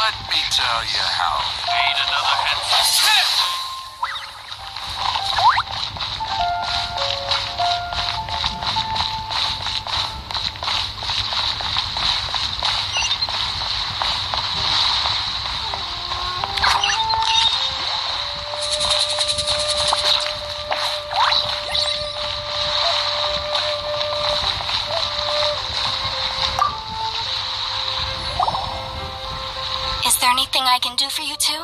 Let me tell you how. Need another handsome hit! Is there anything I can do for you two?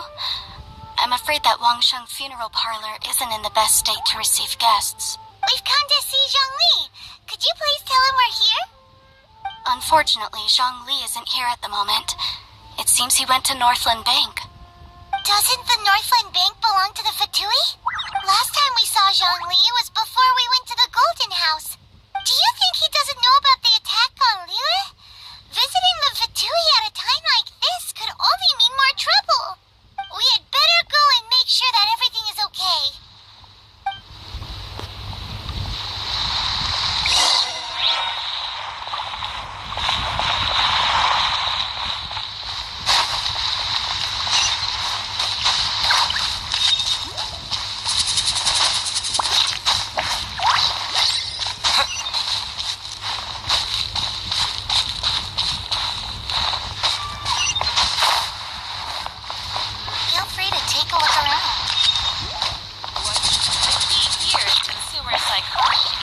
I'm afraid that Wangsheng funeral parlor isn't in the best state to receive guests. We've come to see Zhongli. Could you please tell him we're here? Unfortunately, Zhongli isn't here at the moment. It seems he went to Northland Bank. Doesn't the Northland Bank belong to the Fatui? Last time we saw Zhongli was before we went to the Golden House. Do you think he doesn't know about the attack on Liyue? Visiting the Fatui at a time like this could only mean more trouble. We had better go and make sure that everything is okay. Feel free to take a look around. The key here is consumer psychology.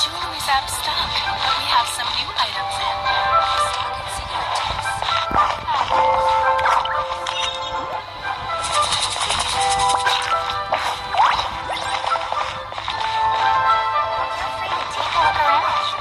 Jewelry's out of stock, but we have some new items in. Stock and see your taste. Feel free to take a look around.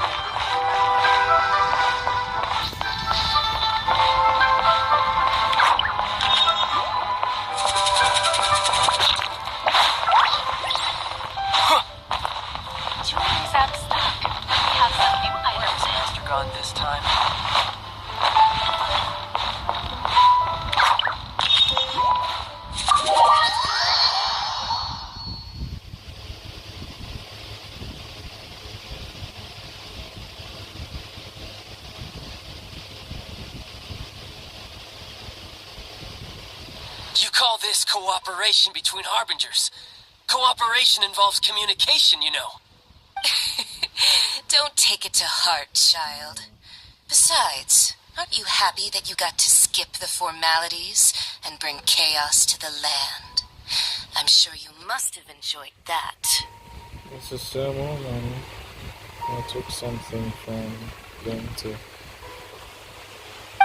Jewelry's out of stock, but we have some new items in. Master gone this time. You call this cooperation between harbingers? Cooperation involves communication, you know. Don't take it to heart, child. Besides, aren't you happy that you got to skip the formalities and bring chaos to the land? I'm sure you must have enjoyed that. It's a ceremony. I took something from them too.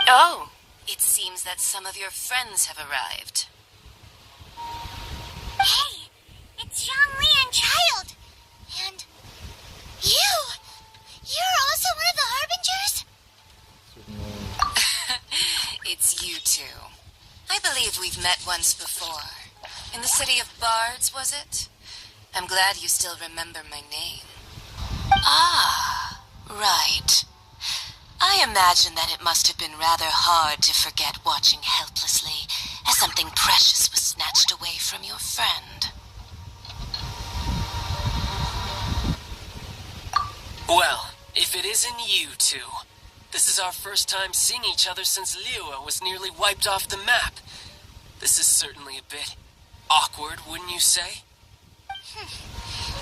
Oh, it seems that some of your friends have arrived. Hey, it's Zhongli and Child. And you! You're also one of the Harbingers? It's you two. I believe we've met once before. In the city of Bards, was it? I'm glad you still remember my name. Ah, right. I imagine that it must have been rather hard to forget watching helplessly as something precious was snatched away from your friend. Well, if it isn't you two. This is our first time seeing each other since Liyue was nearly wiped off the map. This is certainly a bit awkward, wouldn't you say?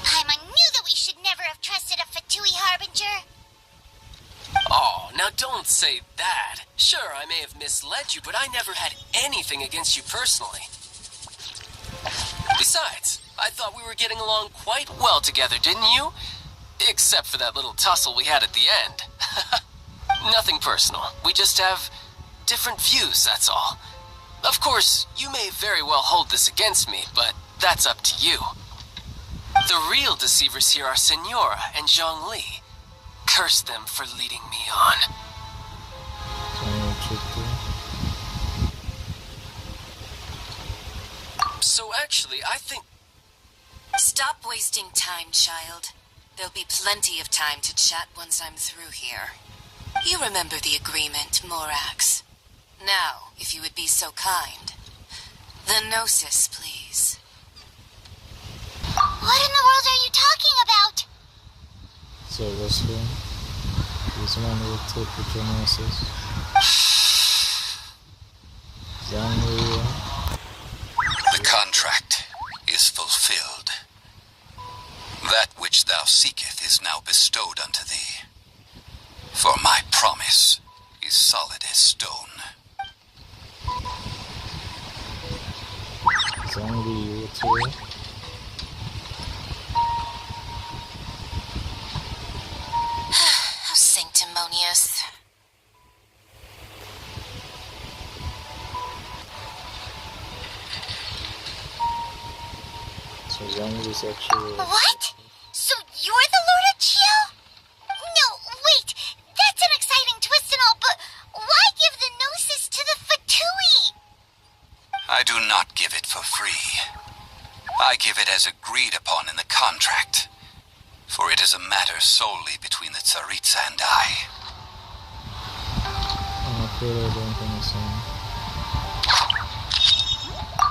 Paimon knew that we should never have trusted a Fatui Harbinger. Oh, now don't say that. Sure, I may have misled you, but I never had anything against you personally. Besides, I thought we were getting along quite well together, didn't you? Except for that little tussle we had at the end. Nothing personal. We just have different views, that's all. Of course, you may very well hold this against me, but that's up to you. The real deceivers here are Senora and Zhongli. Curse them for leading me on. watch it too. So actually, I think... Stop wasting time, child. There'll be plenty of time to chat once I'm through here. You remember the agreement, Morax. Now, if you would be so kind. The Gnosis, please. What in the world are you talking about? So what's here? This one will take the Genesis. Zhongli. The contract is fulfilled. That which thou seeketh is now bestowed unto thee. For my promise is solid as stone. Zhongli too. How sanctimonious. So Zhongli is actually. What? So you're the Lord of Chio? No, wait. That's an exciting twist and all, but why give the Gnosis to the Fatui? I do not give it for free. I give it as agreed upon in the contract. For it is a matter solely between the Tsaritsa and I. I'm afraid I don't understand.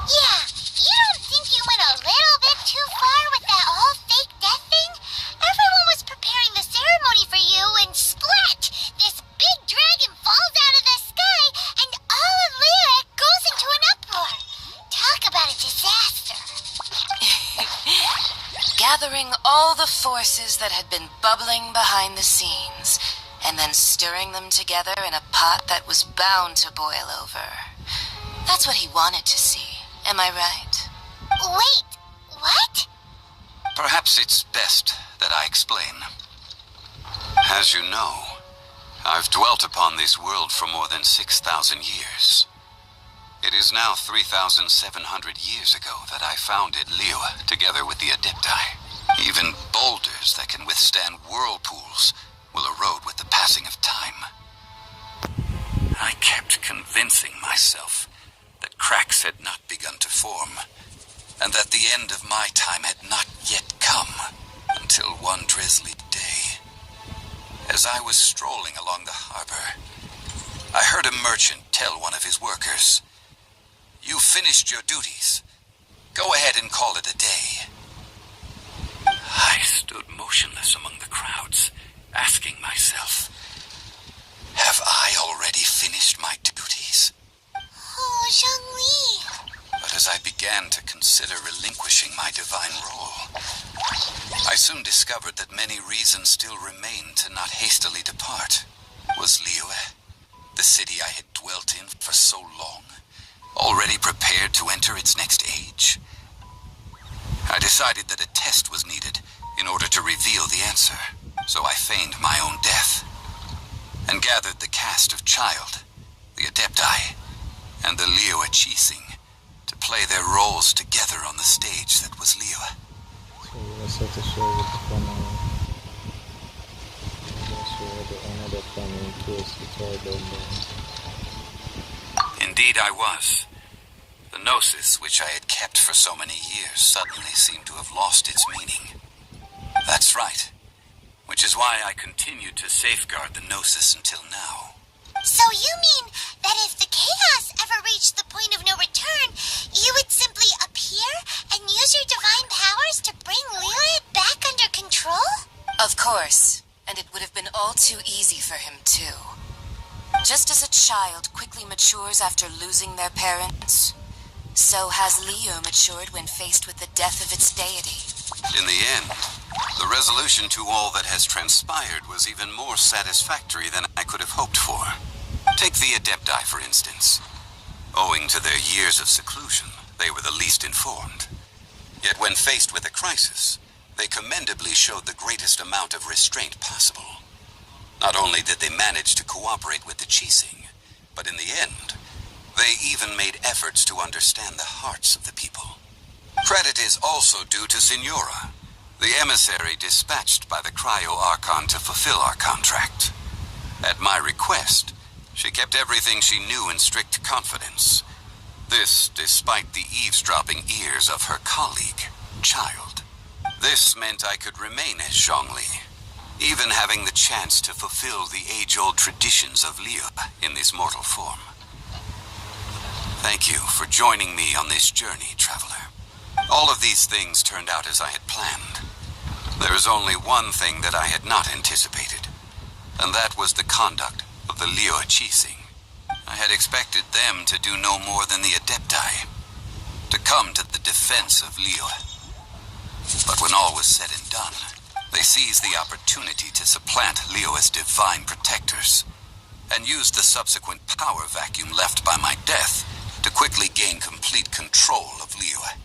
Yeah, you don't think you went a little bit too far with that whole fake death thing? Everyone was preparing the ceremony for you, and splat! This big dragon falls out of the sky, and all of Liyue goes into an uproar. Talk about a disaster. Gathering all the forces that had been bubbling behind the scenes, and then stirring them together in a pot that was bound to boil over. That's what he wanted to see, am I right? Wait, what? Perhaps it's best that I explain. As you know, I've dwelt upon this world for more than 6,000 years. It is now 3,700 years ago that I founded Liyue together with the Adepti. Even boulders that can withstand whirlpools will erode with the passing of time. I kept convincing myself that cracks had not begun to form, and that the end of my time had not yet come, until one drizzly day. As I was strolling along the harbor, I heard a merchant tell one of his workers, "You finished your duties. Go ahead and call it a day." I stood motionless among the crowds, asking myself, have I already finished my duties? Oh, Zhongli. But as I began to consider relinquishing my divine role, I soon discovered that many reasons still remained to not hastily depart. Was Liyue, the city I had dwelt in for so long, already prepared to enter its next age? I decided that a test was needed in order to reveal the answer, so I feigned my own death, and gathered the cast of Child, the Adepti, and the Liyue Chising to play their roles together on the stage that was Liyue. So let's have to show with the final. Another final twist to try Indeed I was. The Gnosis, which I had kept for so many years, suddenly seemed to have lost its meaning. That's right. Which is why I continued to safeguard the Gnosis until now. So you mean that if the chaos ever reached the point of no return, you would simply appear and use your divine powers to bring Liyue back under control? Of course, and it would have been all too easy for him too. Just as a child quickly matures after losing their parents, so has Liyue matured when faced with the death of its deity. In the end, the resolution to all that has transpired was even more satisfactory than I could have hoped for. Take the Adepti, for instance. Owing to their years of seclusion, they were the least informed. Yet when faced with a crisis, they commendably showed the greatest amount of restraint possible. Not only did they manage to cooperate with the Chising, but in the end, they even made efforts to understand the hearts of the people. Credit is also due to Signora, the emissary dispatched by the Cryo Archon to fulfill our contract. At my request, She kept everything she knew in strict confidence. This despite the eavesdropping ears of her colleague, Child. This meant I could remain as Zhongli, even having the chance to fulfill the age-old traditions of Liyue in this mortal form. Thank you for joining me on this journey, Traveler. All of these things turned out as I had planned. There is only one thing that I had not anticipated, and that was the conduct of the Liyue Qixing. I had expected them to do no more than the Adepti, to come to the defense of Liyue. But when all was said and done, they seized the opportunity to supplant Liyue's divine protectors, and used the subsequent power vacuum left by my death to quickly gain complete control of Liyue.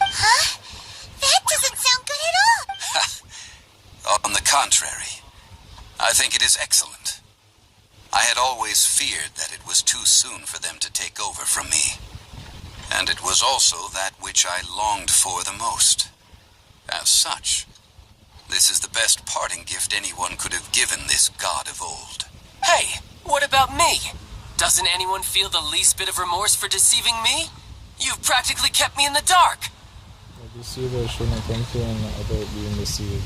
Huh? That doesn't sound good at all. On the contrary, I think it is excellent. I had always feared that it was too soon for them to take over from me. And it was also that which I longed for the most. As such, this is the best parting gift anyone could have given this god of old. Hey, what about me? Doesn't anyone feel the least bit of remorse for deceiving me? You've practically kept me in the dark. Deceiver shouldn't complain about being deceived.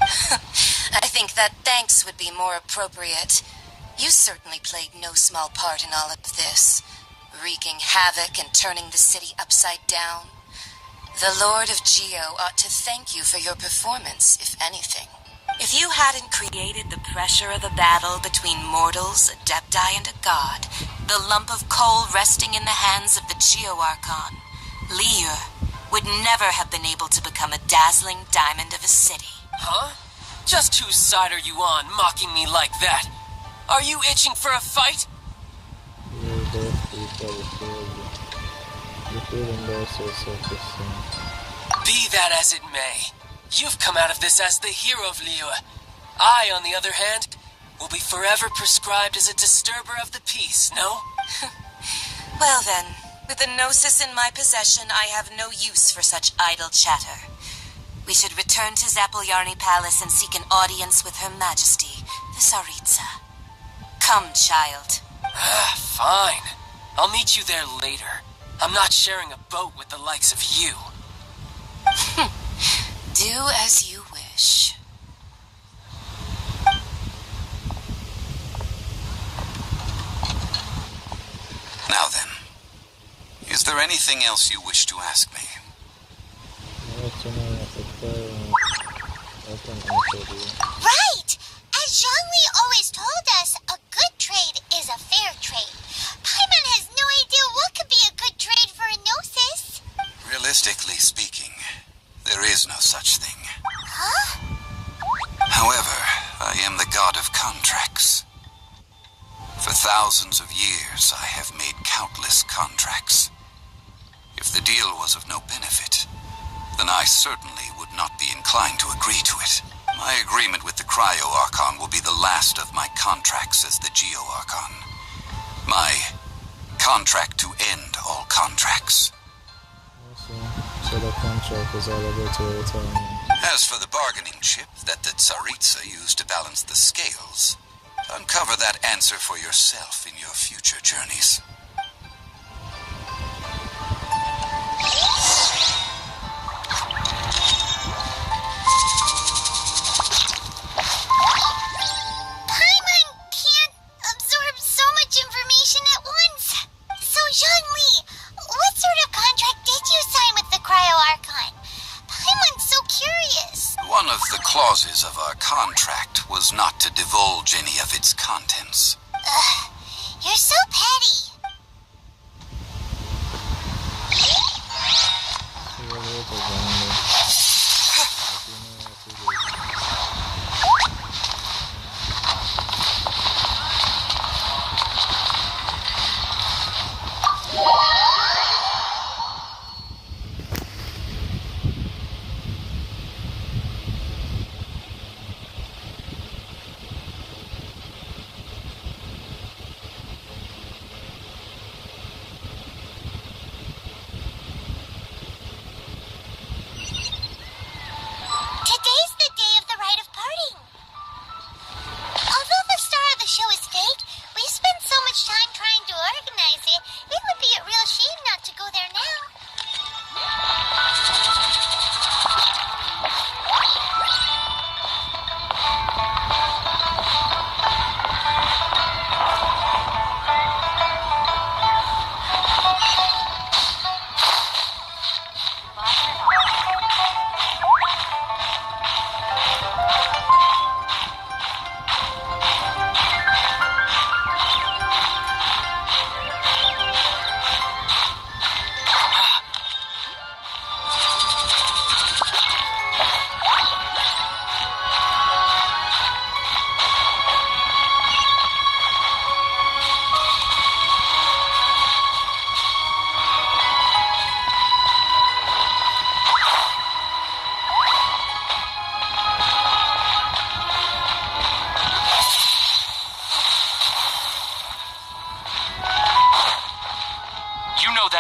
I think that thanks would be more appropriate. You certainly played no small part in all of this, wreaking havoc and turning the city upside down. The Lord of Geo ought to thank you for your performance, if anything. If you hadn't created the pressure of a battle between mortals, Adepti, and a god, the lump of coal resting in the hands of the Geo Archon, Liyue, would never have been able to become a dazzling diamond of a city. Huh? Just whose side are you on, mocking me like that? Are you itching for a fight? You're both equal failure. You feel embarrassed yourself the same. Be that as it may, you've come out of this as the hero of Liyue. I, on the other hand, will be forever prescribed as a disturber of the peace, no? Well then, with the Gnosis in my possession, I have no use for such idle chatter. We should return to Zapolyarny Palace and seek an audience with Her Majesty, the Tsaritsa. Come, child. Fine. I'll meet you there later. I'm not sharing a boat with the likes of you. Do as you wish. Now then, is there anything else you wish to ask me? Right! As Zhongli always told us, a good trade is a fair trade. Paimon has no idea what could be a good trade for a Gnosis. Realistically speaking, there is no such thing. Huh? However, I am the god of contracts. For thousands of years, I have made countless contracts. If the deal was of no benefit, then I certainly would not be inclined to agree to it. My agreement with the Cryo Archon will be the last of my contracts as the Geo Archon. My contract to end all contracts. So the contract is all about your retirement. As for the bargaining chip that the Tsaritsa used to balance the scales, uncover that answer for yourself in your future journeys. Paimon can't absorb so much information at once. So, Zhongli, what sort of contract did you sign with the Cryo Archon? Paimon's so curious. One of the clauses of our contract was not to divulge any of its contents. Ugh, you're so petty.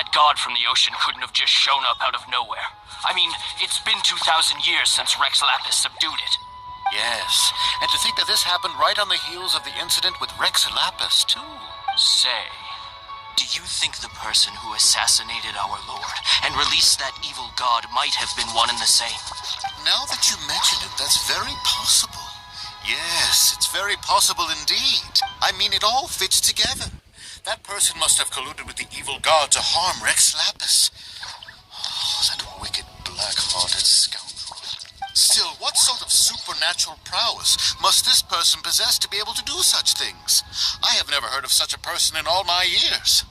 that god from the ocean couldn't have just shown up out of nowhere. I mean, it's been 2,000 years since Rex Lapis subdued it. Yes, and to think that this happened right on the heels of the incident with Rex Lapis, too. Say, do you think the person who assassinated our lord and released that evil god might have been one and the same? Now that you mention it, that's very possible. Yes, it's very possible indeed. I mean, it all fits together. That person must have colluded with the evil god to harm Rex Lapis. Oh, that wicked, black-hearted scoundrel. Still, what sort of supernatural prowess must this person possess to be able to do such things? I have never heard of such a person in all my years.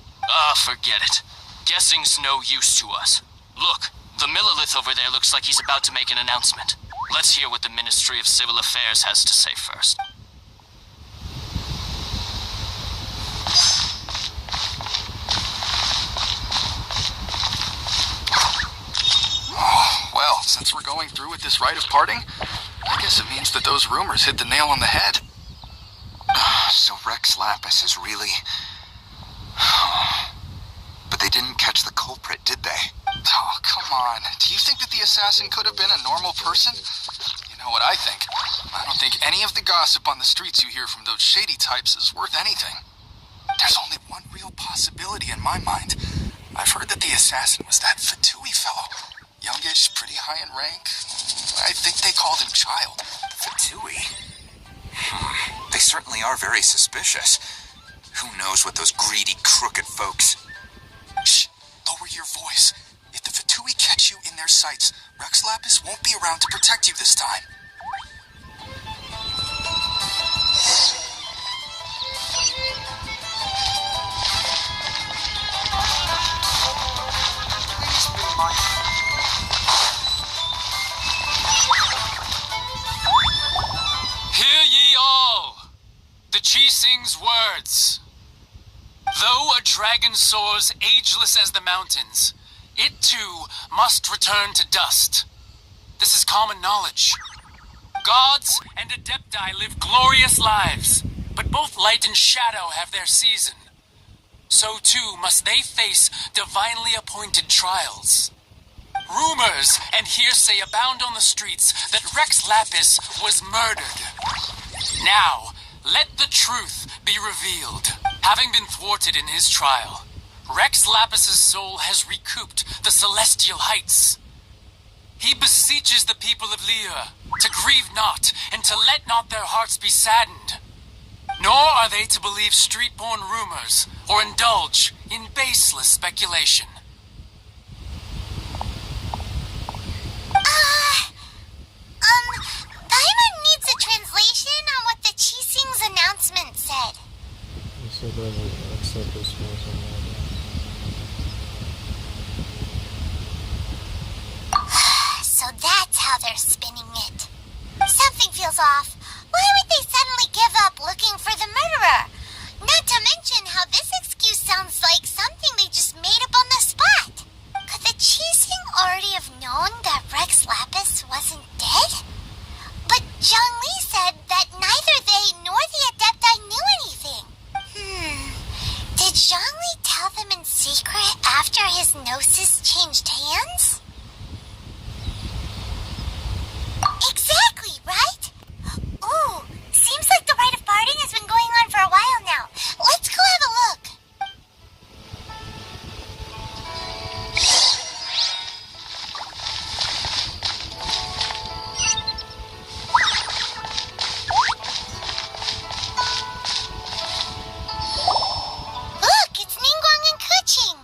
Forget it. Guessing's no use to us. Look, the Millilith over there looks like he's about to make an announcement. Let's hear what the Ministry of Civil Affairs has to say first. Well, since we're going through with this rite of parting, I guess it means that those rumors hit the nail on the head. So Rex Lapis is really... But they didn't catch the culprit, did they? Oh, come on. Do you think that the assassin could have been a normal person? You know what I think? I don't think any of the gossip on the streets you hear from those shady types is worth anything. There's only one real possibility in my mind. I've heard that the assassin was that Fatui fellow. Youngish, pretty high in rank. I think they called him Child. Fatui? They certainly are very suspicious. Who knows what those greedy, crooked folks... Shh! Lower your voice. If the Fatui catch you in their sights, Rex Lapis won't be around to protect you this time. Please be my... Hear ye all! The Qixing's words. Though a dragon soars ageless as the mountains, it too must return to dust. This is common knowledge. Gods and Adepti live glorious lives, but both light and shadow have their season. So too must they face divinely appointed trials. Rumors and hearsay abound on the streets that Rex Lapis was murdered. Now, let the truth be revealed. Having been thwarted in his trial, Rex Lapis's soul has recouped the celestial heights. He beseeches the people of Liyue to grieve not and to let not their hearts be saddened. Nor are they to believe street-born rumors or indulge in baseless speculation. Paimon needs a translation on what the Qixing's announcement said. So that's how they're spinning it. Something feels off. Why would they suddenly give up looking for the murderer? Not to mention how this excuse sounds like something they just made up on the spot. Could the Qixing already have known that Rex Lapis wasn't dead? But Zhongli said that neither they nor the Adepti knew anything. Did Zhongli tell them in secret after his gnosis changed hands? Exactly, right? Ooh, seems like the rite of parting has been going on for a while now. Let's go have a look. Look, it's Ningguang and Keqing.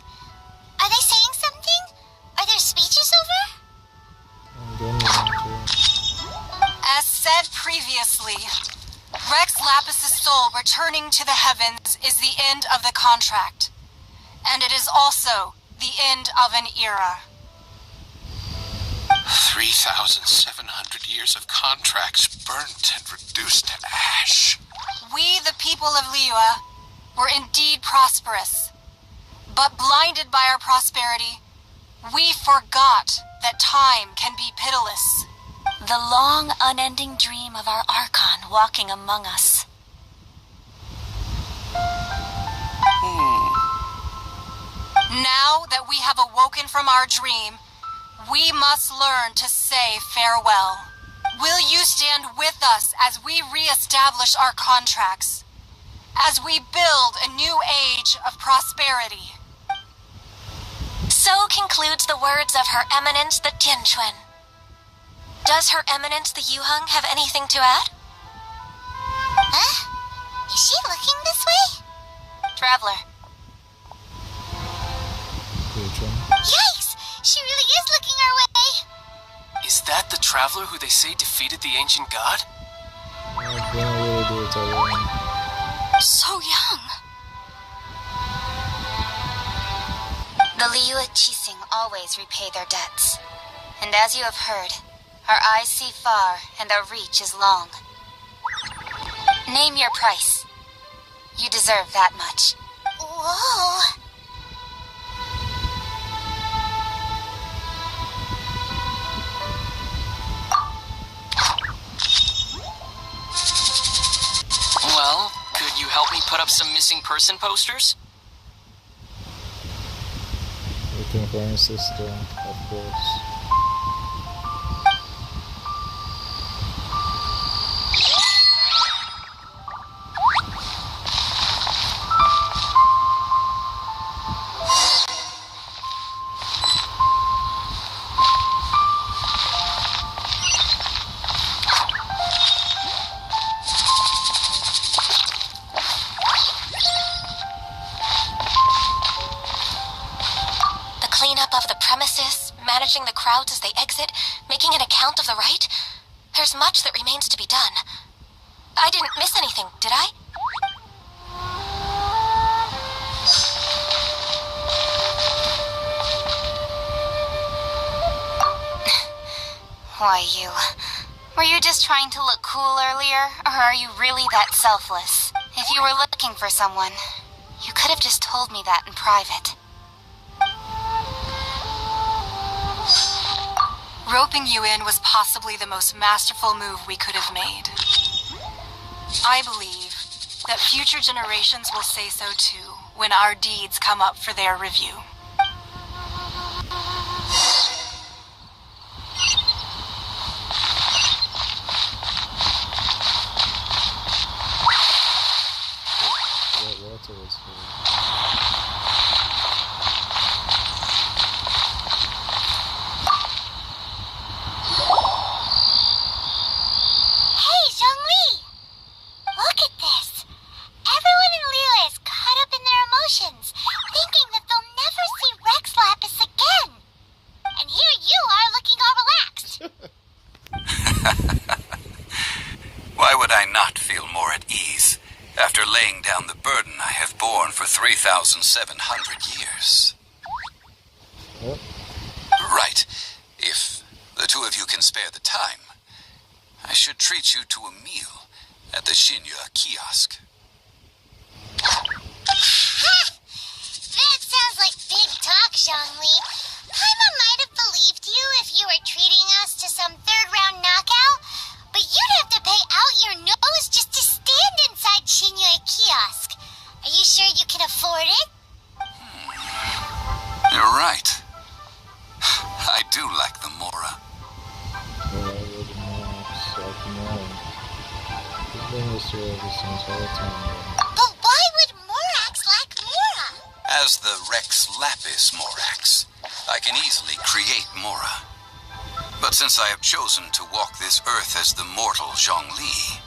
Are they saying something? Are their speeches over? As said previously, Rex Lapis's soul returning to the heavens is the end of the contract, and it is also the end of an era. 3,700 years of contracts burnt and reduced to ash. We, the people of Liyue, were indeed prosperous, but blinded by our prosperity, we forgot that time can be pitiless. The long, unending dream of our Archon walking among us. Now that we we have awoken from our dream, we must learn to say farewell. Will you stand with us as we re-establish our contracts? As we build a new age of prosperity? So concludes the words of Her Eminence the Tianquan. Does Her Eminence the Yuheng have anything to add? Huh? Is she looking this way? Traveler. Yikes! She really is looking our way! Is that the traveler who they say defeated the ancient god? So young. The Liyue Qixing always repay their debts. And as you have heard, our eyes see far and our reach is long. Name your price. You deserve that much. Whoa! Well, could you help me put up some missing person posters? Looking for an assistant, of course. Managing the crowds as they exit, making an account of the rite. There's much that remains to be done. I didn't miss anything, did I? Why, you? Were you just trying to look cool earlier, or are you really that selfless? If you were looking for someone, you could have just told me that in private. Roping you in was possibly the most masterful move we could have made. I believe that future generations will say so too when our deeds come up for their review. Hey, Zhongli! Look at this! Everyone in Liyue is caught up in their emotions, thinking that they'll never see Rex Lapis again. And here you are looking all relaxed. Why would I not feel more at ease after laying down the burden I have borne for 3,700 years? Yep. Right. If the two of you can spare the time, I should treat you to a meal at the Xinyu kiosk. That sounds like big talk, Zhongli. Paimon might have believed you if you were treating us to some third-round knockout, but you'd have to pay out your nose just to stand inside Xinyu kiosk. Are you sure you can afford it? You're right. I do like the Mora. But why would Morax lack Mora? As the Rex Lapis Morax, I can easily create Mora. But since I have chosen to walk this earth as the mortal Zhongli,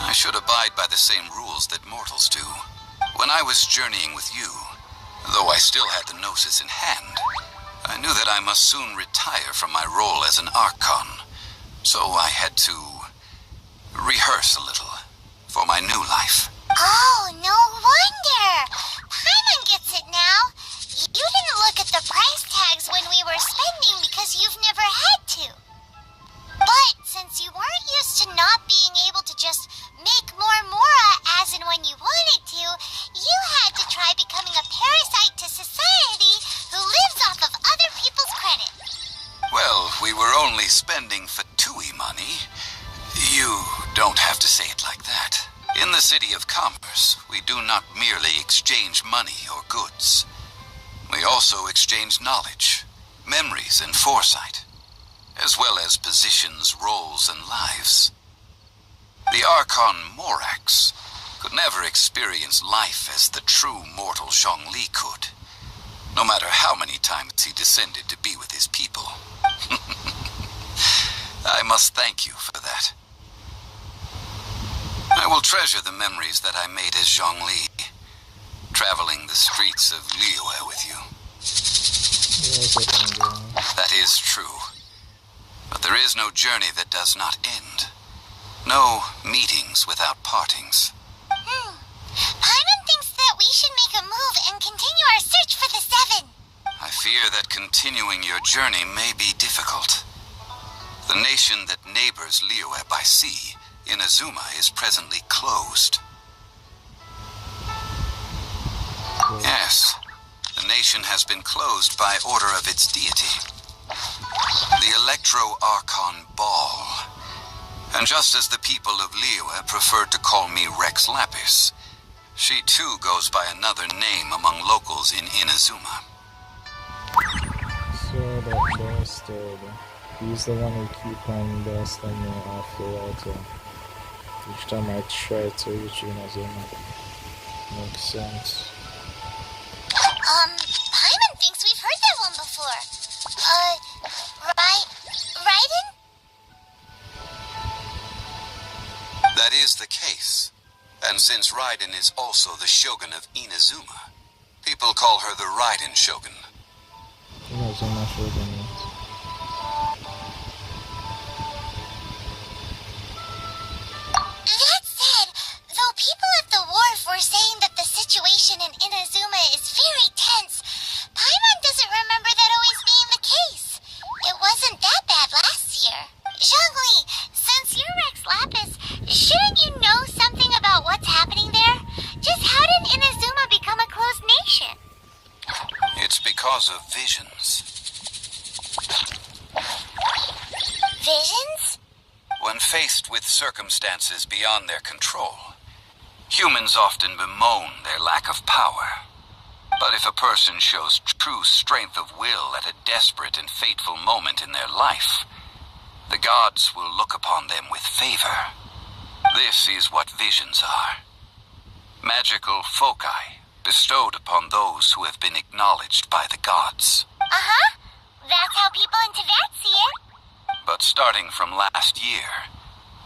I should abide by the same rules that mortals do. When I was journeying with you, though I still had the Gnosis in hand, I knew that I must soon retire from my role as an Archon. So I had to rehearse a little for my new life. Oh, no wonder! Paimon gets it now. You didn't look at the price tags when we were spending because you've never had to. But since you weren't used to not being able to just make more Mora as and when you wanted to, you had to try becoming a parasite to society who lives off of other people's credit. Well, we were only spending Fatui money. You don't have to say it like that. In the City of Commerce, we do not merely exchange money or goods. We We also exchanged knowledge, memories, and foresight, as well as positions, roles, and lives. The Archon Morax could never experience life as the true mortal Zhongli could, no matter how many times he descended to be with his people. I must thank you for that. I will treasure the memories that I made as Zhongli, traveling the streets of Liyue with you. That is true. But there is no journey that does not end. No meetings without partings. Paimon thinks that we should make a move and continue our search for the Seven. I fear that continuing your journey may be difficult. The nation that neighbors Liyue by sea, Inazuma, is presently closed. Yes, the nation has been closed by order of its deity, the Electro-Archon Ball. And just as the people of Liyue preferred to call me Rex Lapis, she too goes by another name among locals in Inazuma. So that bastard. He's the one who keep on blasting me after that. Each time I try to reach Inazuma. Makes sense. Paimon thinks we've heard that one before. Raiden? That is the case. And since Raiden is also the Shogun of Inazuma, people call her the Raiden Shogun. Inazuma Shogun. That said, though people at the wharf were saying that the situation in Inazuma is very tense, Paimon doesn't remember that always being the case. It wasn't that bad last year. Zhongli, since you're Rex Lapis, shouldn't you know something about what's happening there? Just how did Inazuma become a closed nation? It's because of visions. Visions? When faced with circumstances beyond their control, humans often bemoan their lack of power. But if a person shows true strength of will at a desperate and fateful moment in their life, the gods will look upon them with favor. This is what visions are. Magical foci bestowed upon those who have been acknowledged by the gods. Uh-huh. That's how people in Teyvat see it. But starting from last year,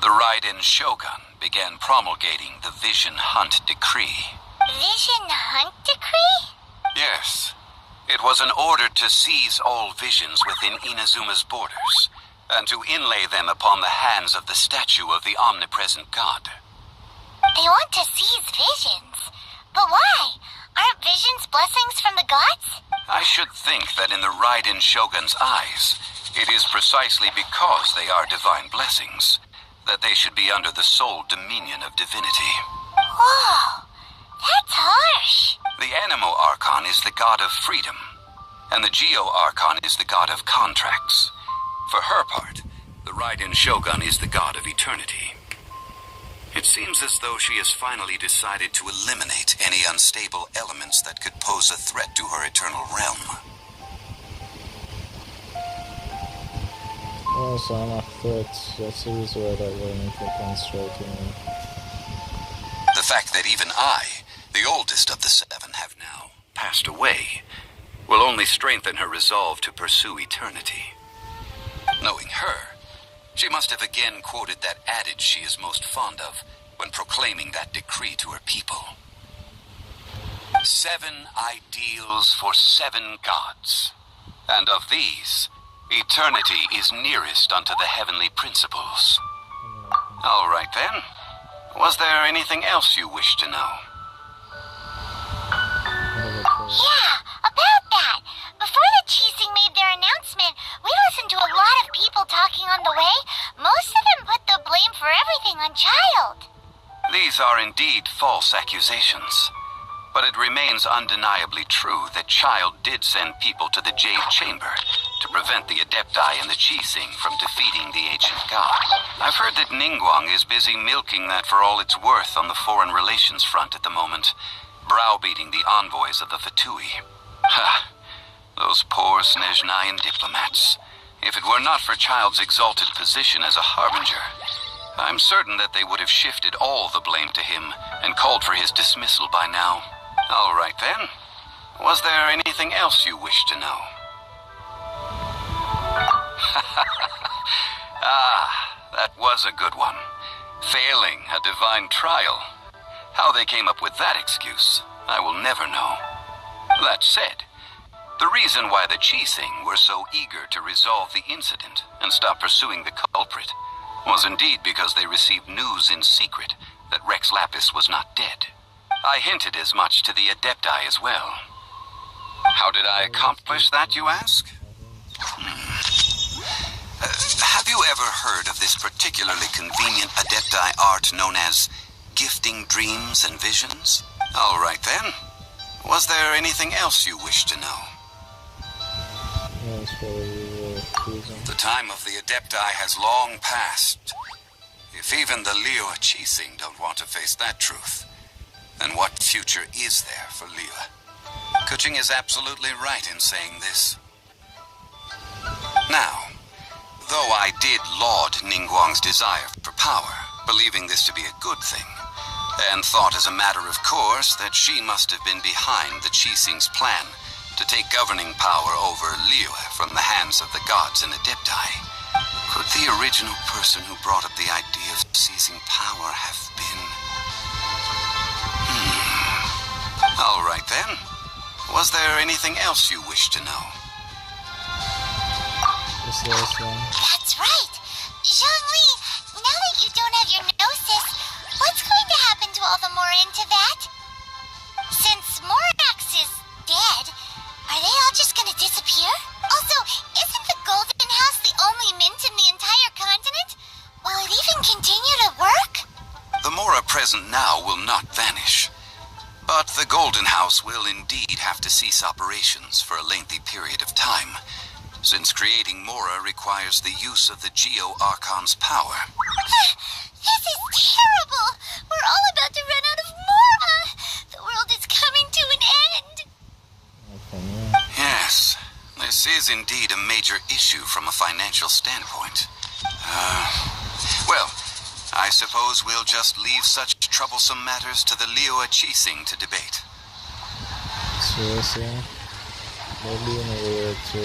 the Raiden Shogun began promulgating the Vision Hunt Decree. Vision Hunt Decree? Yes. It was an order to seize all visions within Inazuma's borders, and to inlay them upon the hands of the statue of the omnipresent god. They want to seize visions. But why? Aren't visions blessings from the gods? I should think that in the Raiden Shogun's eyes, it is precisely because they are divine blessings that they should be under the sole dominion of divinity. Whoa, that's harsh. The Animo Archon is the god of freedom, and the Geo Archon is the god of contracts. For her part, the Raiden Shogun is the god of eternity. It seems as though she has finally decided to eliminate any unstable elements that could pose a threat to her eternal realm. Oh, so I'm a threat. That's the reason why that wouldn't think striking me. The fact that even I, the oldest of the seven, have now passed away, will only strengthen her resolve to pursue eternity. Knowing her, she must have again quoted that adage she is most fond of when proclaiming that decree to her people. 7 ideals for 7 gods, and of these, eternity is nearest unto the heavenly principles. All right then. Was there anything else you wish to know? Yeah, about that. Before the Qixing made their announcement, we listened to a lot of people talking on the way. Most of them put the blame for everything on Child. These are indeed false accusations. But it remains undeniably true that Child did send people to the Jade Chamber to prevent the Adepti and the Qixing from defeating the ancient god. I've heard that Ningguang is busy milking that for all it's worth on the foreign relations front at the moment, browbeating the envoys of the Fatui. Ha! Those poor Snezhnayan diplomats. If it were not for Child's exalted position as a harbinger, I'm certain that they would have shifted all the blame to him and called for his dismissal by now. All right then. Was there anything else you wish to know? That was a good one. Failing a divine trial. How they came up with that excuse, I will never know. That said, the reason why the Qixing were so eager to resolve the incident and stop pursuing the culprit was indeed because they received news in secret that Rex Lapis was not dead. I hinted as much to the Adepti as well. How did I accomplish that, you ask? Have you ever heard of this particularly convenient Adepti art known as gifting dreams and visions? All right then. Was there anything else you wish to know? The time of the Adepti has long passed. If even the Liyue Qixing don't want to face that truth, then what future is there for Liyue? Kuching is absolutely right in saying this. Now, though I did laud Ningguang's desire for power, believing this to be a good thing, and thought as a matter of course that she must have been behind the Qixing's plan to take governing power over Liyue from the hands of the gods and Adepti, could the original person who brought up the idea of seizing power have been... All right then. Was there anything else you wish to know? That's right! Zhongli, now that you don't have your gnosis, what's going to happen to all the Morin Teyvat? Since Morax is dead, are they all just gonna disappear? Also, isn't the Golden House the only mint in the entire continent? Will it even continue to work? The Mora present now will not vanish. But the Golden House will indeed have to cease operations for a lengthy period of time, since creating Mora requires the use of the Geo-Archon's power. This is terrible! We're all about to run out of Mora! The world is coming to an end! Yes, this is indeed a major issue from a financial standpoint. Well, I suppose we'll just leave such troublesome matters to the Liyue Qixing to debate. Seriously? Maybe in a way to...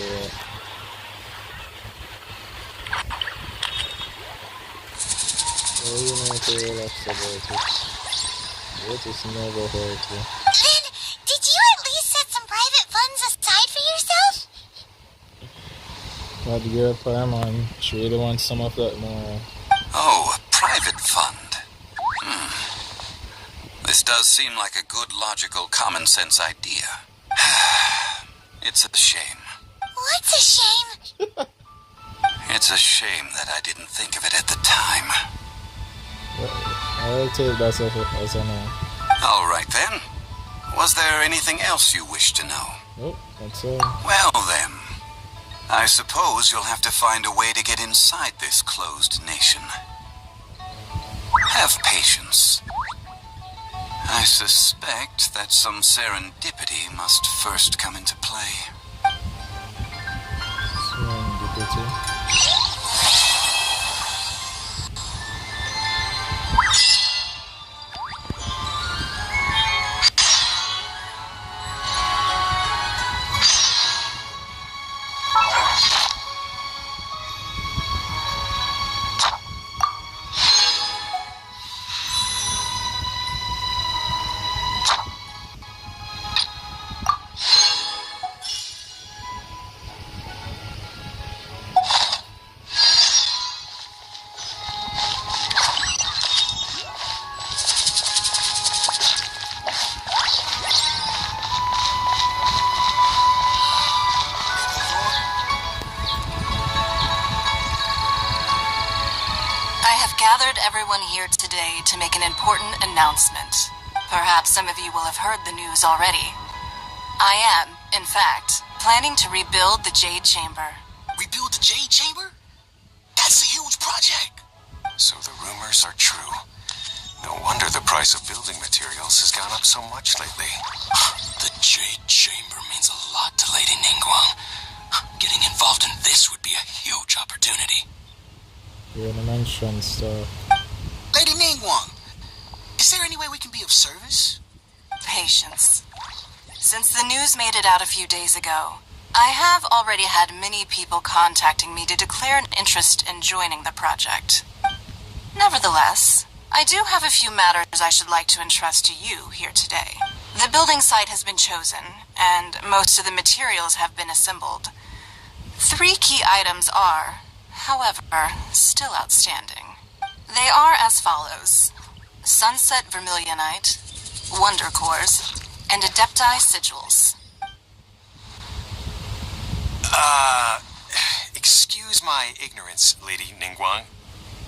Well, you know, to relax about it. What is never hurt you? Then, did you at least set some private funds aside for yourself? I'd give it for them on. She really wants some of that more. Oh, a private fund. This does seem like a good, logical, common-sense idea. It's a shame. What's a shame? It's a shame that I didn't think of it at the time. I'll take that as a no. All right then. Was there anything else you wish to know? Nope, that's all. Well then, I suppose you'll have to find a way to get inside this closed nation. Have patience. I suspect that some serendipity must first come into play. Serendipity? Everyone here today to make an important announcement. Perhaps some of you will have heard the news already. I am, in fact, planning to rebuild the Jade Chamber. Rebuild the Jade Chamber? That's a huge project. So the rumors are true. No wonder the price of building materials has gone up so much lately. The Jade Chamber means a lot to Lady Ningguang. Getting involved in this would be a huge opportunity. You wanna mention stuff? Lady Ningguang, is there any way we can be of service? Patience. Since the news made it out a few days ago, I have already had many people contacting me to declare an interest in joining the project. Nevertheless, I do have a few matters I should like to entrust to you here today. The building site has been chosen, and most of the materials have been assembled. 3 key items are, however, still outstanding. They are as follows: Sunset Vermilionite, Wonder Cores, and Adepti Sigils. Excuse my ignorance, Lady Ningguang.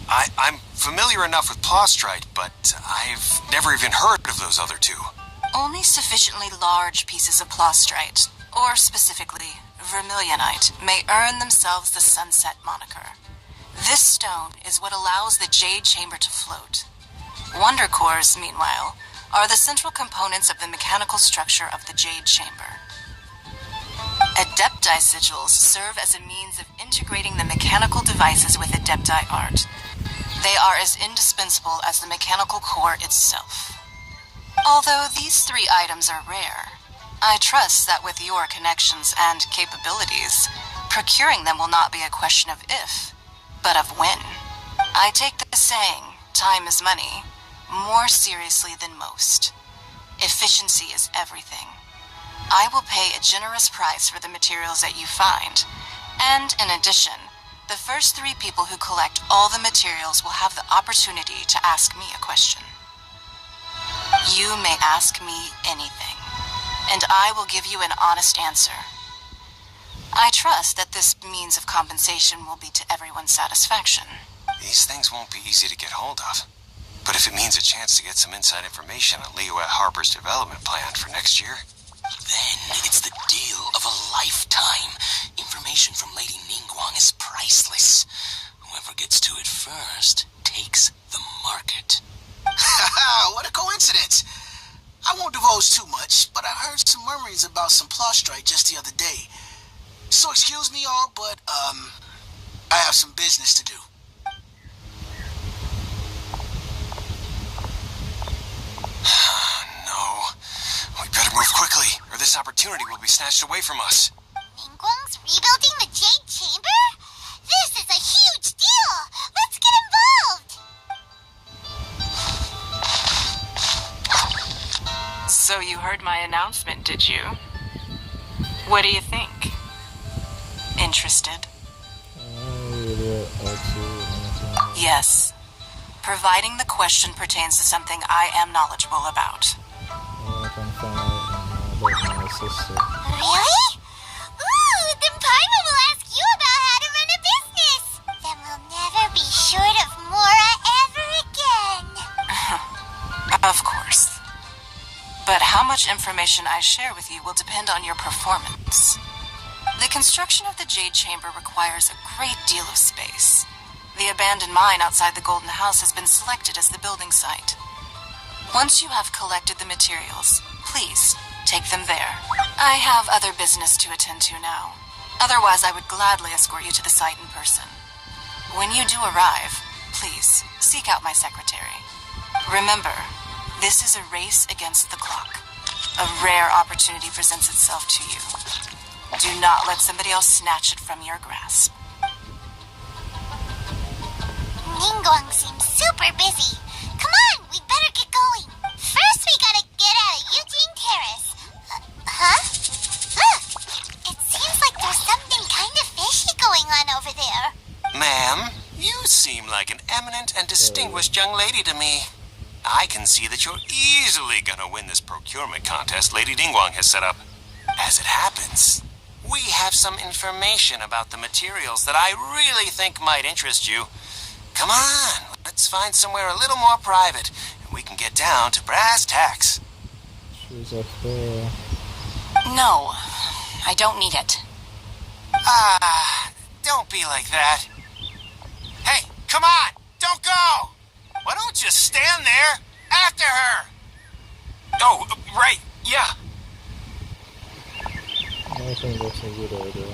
I'm familiar enough with Plostrite, but I've never even heard of those other 2. Only sufficiently large pieces of Plostrite, or specifically Vermilionite, may earn themselves the Sunset moniker. This stone is what allows the Jade Chamber to float. Wonder Cores, meanwhile, are the central components of the mechanical structure of the Jade Chamber. Adepti Sigils serve as a means of integrating the mechanical devices with Adepti art. They are as indispensable as the mechanical core itself. Although these 3 items are rare, I trust that with your connections and capabilities, procuring them will not be a question of if, but of when. I take the saying, time is money, more seriously than most. Efficiency is everything. I will pay a generous price for the materials that you find, and in addition, the first 3 people who collect all the materials will have the opportunity to ask me a question. You may ask me anything, and I will give you an honest answer. I trust that this means of compensation will be to everyone's satisfaction. These things won't be easy to get hold of. But if it means a chance to get some inside information on Liyue Harbor's development plan for next year, Then it's the deal of a lifetime. Information from Lady Ningguang is priceless. Whoever gets to it first takes the market. What a coincidence! I won't divulge too much, but I heard some murmurings about some Plostrite just the other day. So excuse me all, but, I have some business to do. no. We better move quickly, or this opportunity will be snatched away from us. Ningguang's rebuilding the Jade Chamber? This is a huge deal! Let's get involved! So you heard my announcement, did you? What do you think? Interested? Yes. Providing the question pertains to something I am knowledgeable about. I can find out about my sister. Really? Ooh, then Paimon will ask you about how to run a business! Then we'll never be short of Mora ever again! Of course. But how much information I share with you will depend on your performance. The construction of the Jade Chamber requires a great deal of space. The abandoned mine outside the Golden House has been selected as the building site. Once you have collected the materials, please take them there. I have other business to attend to now. Otherwise, I would gladly escort you to the site in person. When you do arrive, please seek out my secretary. Remember, this is a race against the clock. A rare opportunity presents itself to you. Do not let somebody else snatch it from your grasp. Ningguang seems super busy. Come on, we'd better get going. First, we gotta get out of Eugene Terrace. Huh? Look! It seems like there's something kind of fishy going on over there. Ma'am, you seem like an eminent and distinguished young lady to me. I can see that you're easily gonna win this procurement contest Lady Ningguang has set up. As it happens, we have some information about the materials that I really think might interest you. Come on, let's find somewhere a little more private, and we can get down to brass tacks. She's up there. No, I don't need it. Don't be like that. Hey, come on, don't go! Why don't you stand there? After her! Oh, right, yeah. I think that's a good idea.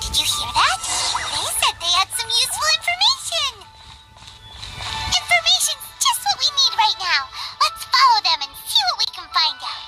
Did you hear that? They said they had some useful information. Information's just what we need right now. Let's follow them and see what we can find out.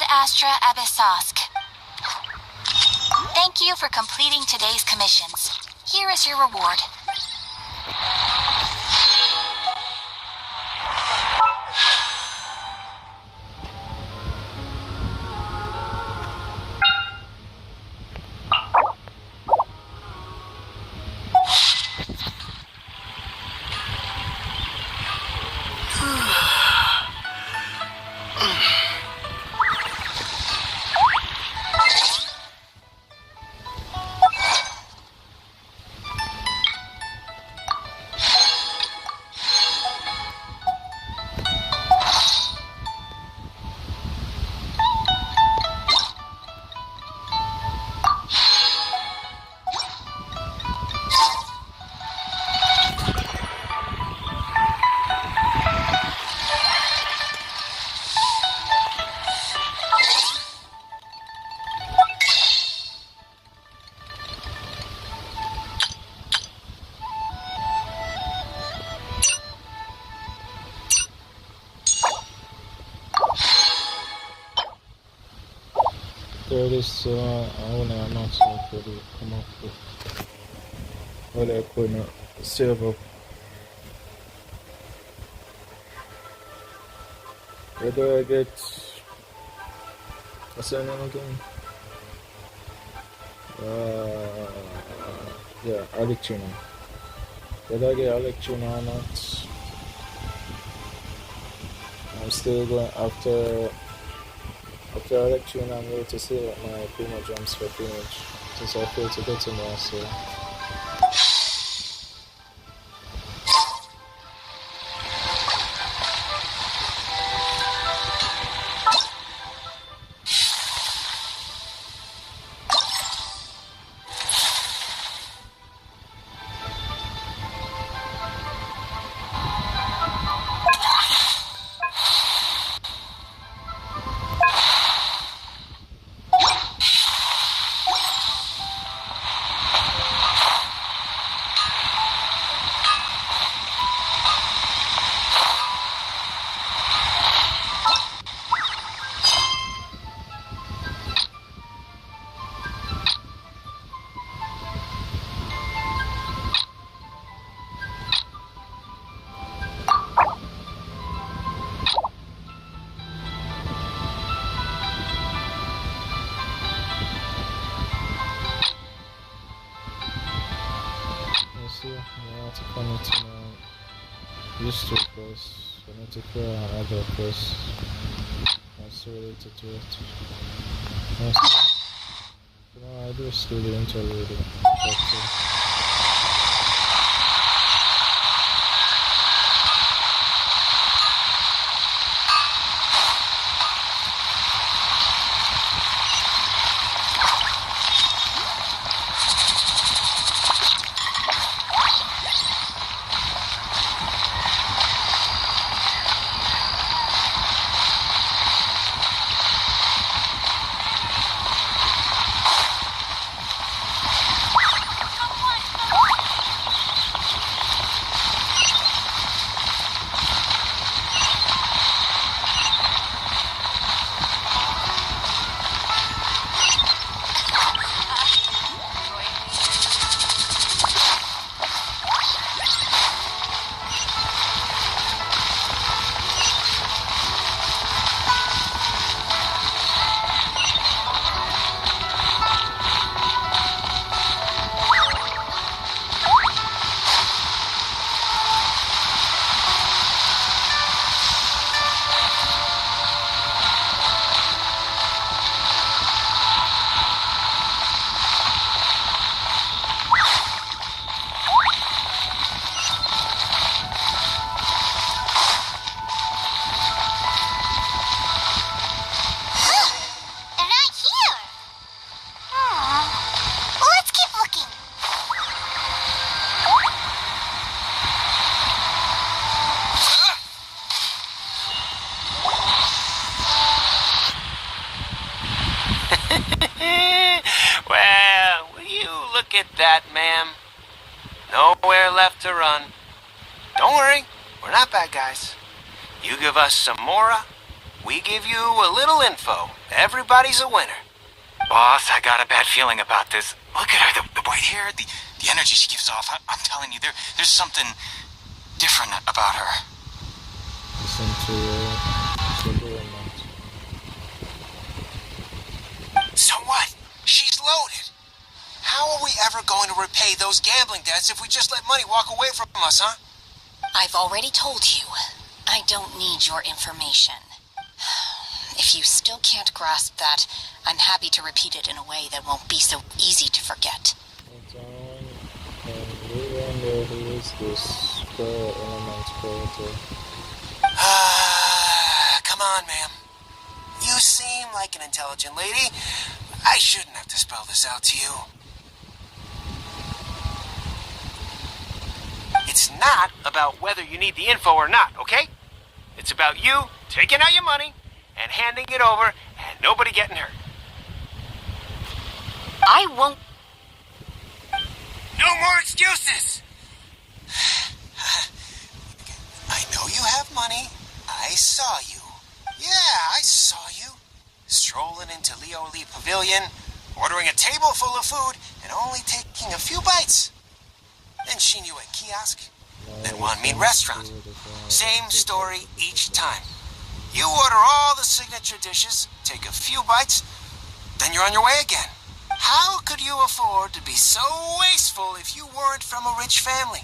Astra Abyssosque. Thank you for completing today's commissions. Here is your reward. There it is, only I'm not so good to come up with what I couldn't save up. Where do I get what's her name again? Yeah, Alectrina. Did I get Alectrina or not? I'm still going after Alectrina. I'm going to see what my Primo jumps for Primage since I failed to get to more, so used to press, I need to clear another press that's related to it. No, I do still the interlude. Look at that, ma'am. Nowhere left to run. Don't worry, we're not bad guys. You give us some mora, we give you a little info. Everybody's a winner. Boss, I got a bad feeling about this. Look at her, the white hair, the energy she gives off. I'm telling you, there's something different about her. Listen to the amount. So what? She's loaded. How are we ever going to repay those gambling debts if we just let money walk away from us, huh? I've already told you, I don't need your information. If you still can't grasp that, I'm happy to repeat it in a way that won't be so easy to forget. And we wonder who is this square element character. Come on, ma'am. You seem like an intelligent lady. I shouldn't have to spell this out to you. It's not about whether you need the info or not, okay? It's about you taking out your money and handing it over and nobody getting hurt. I won't. No more excuses! I know you have money. I saw you. Yeah, I saw you. Strolling into Liyue Pavilion, ordering a table full of food, and only taking a few bites. Then Shin Yue kiosk, then Wan Min restaurant. Same story each time. You order all the signature dishes, take a few bites, then you're on your way again. How could you afford to be so wasteful if you weren't from a rich family?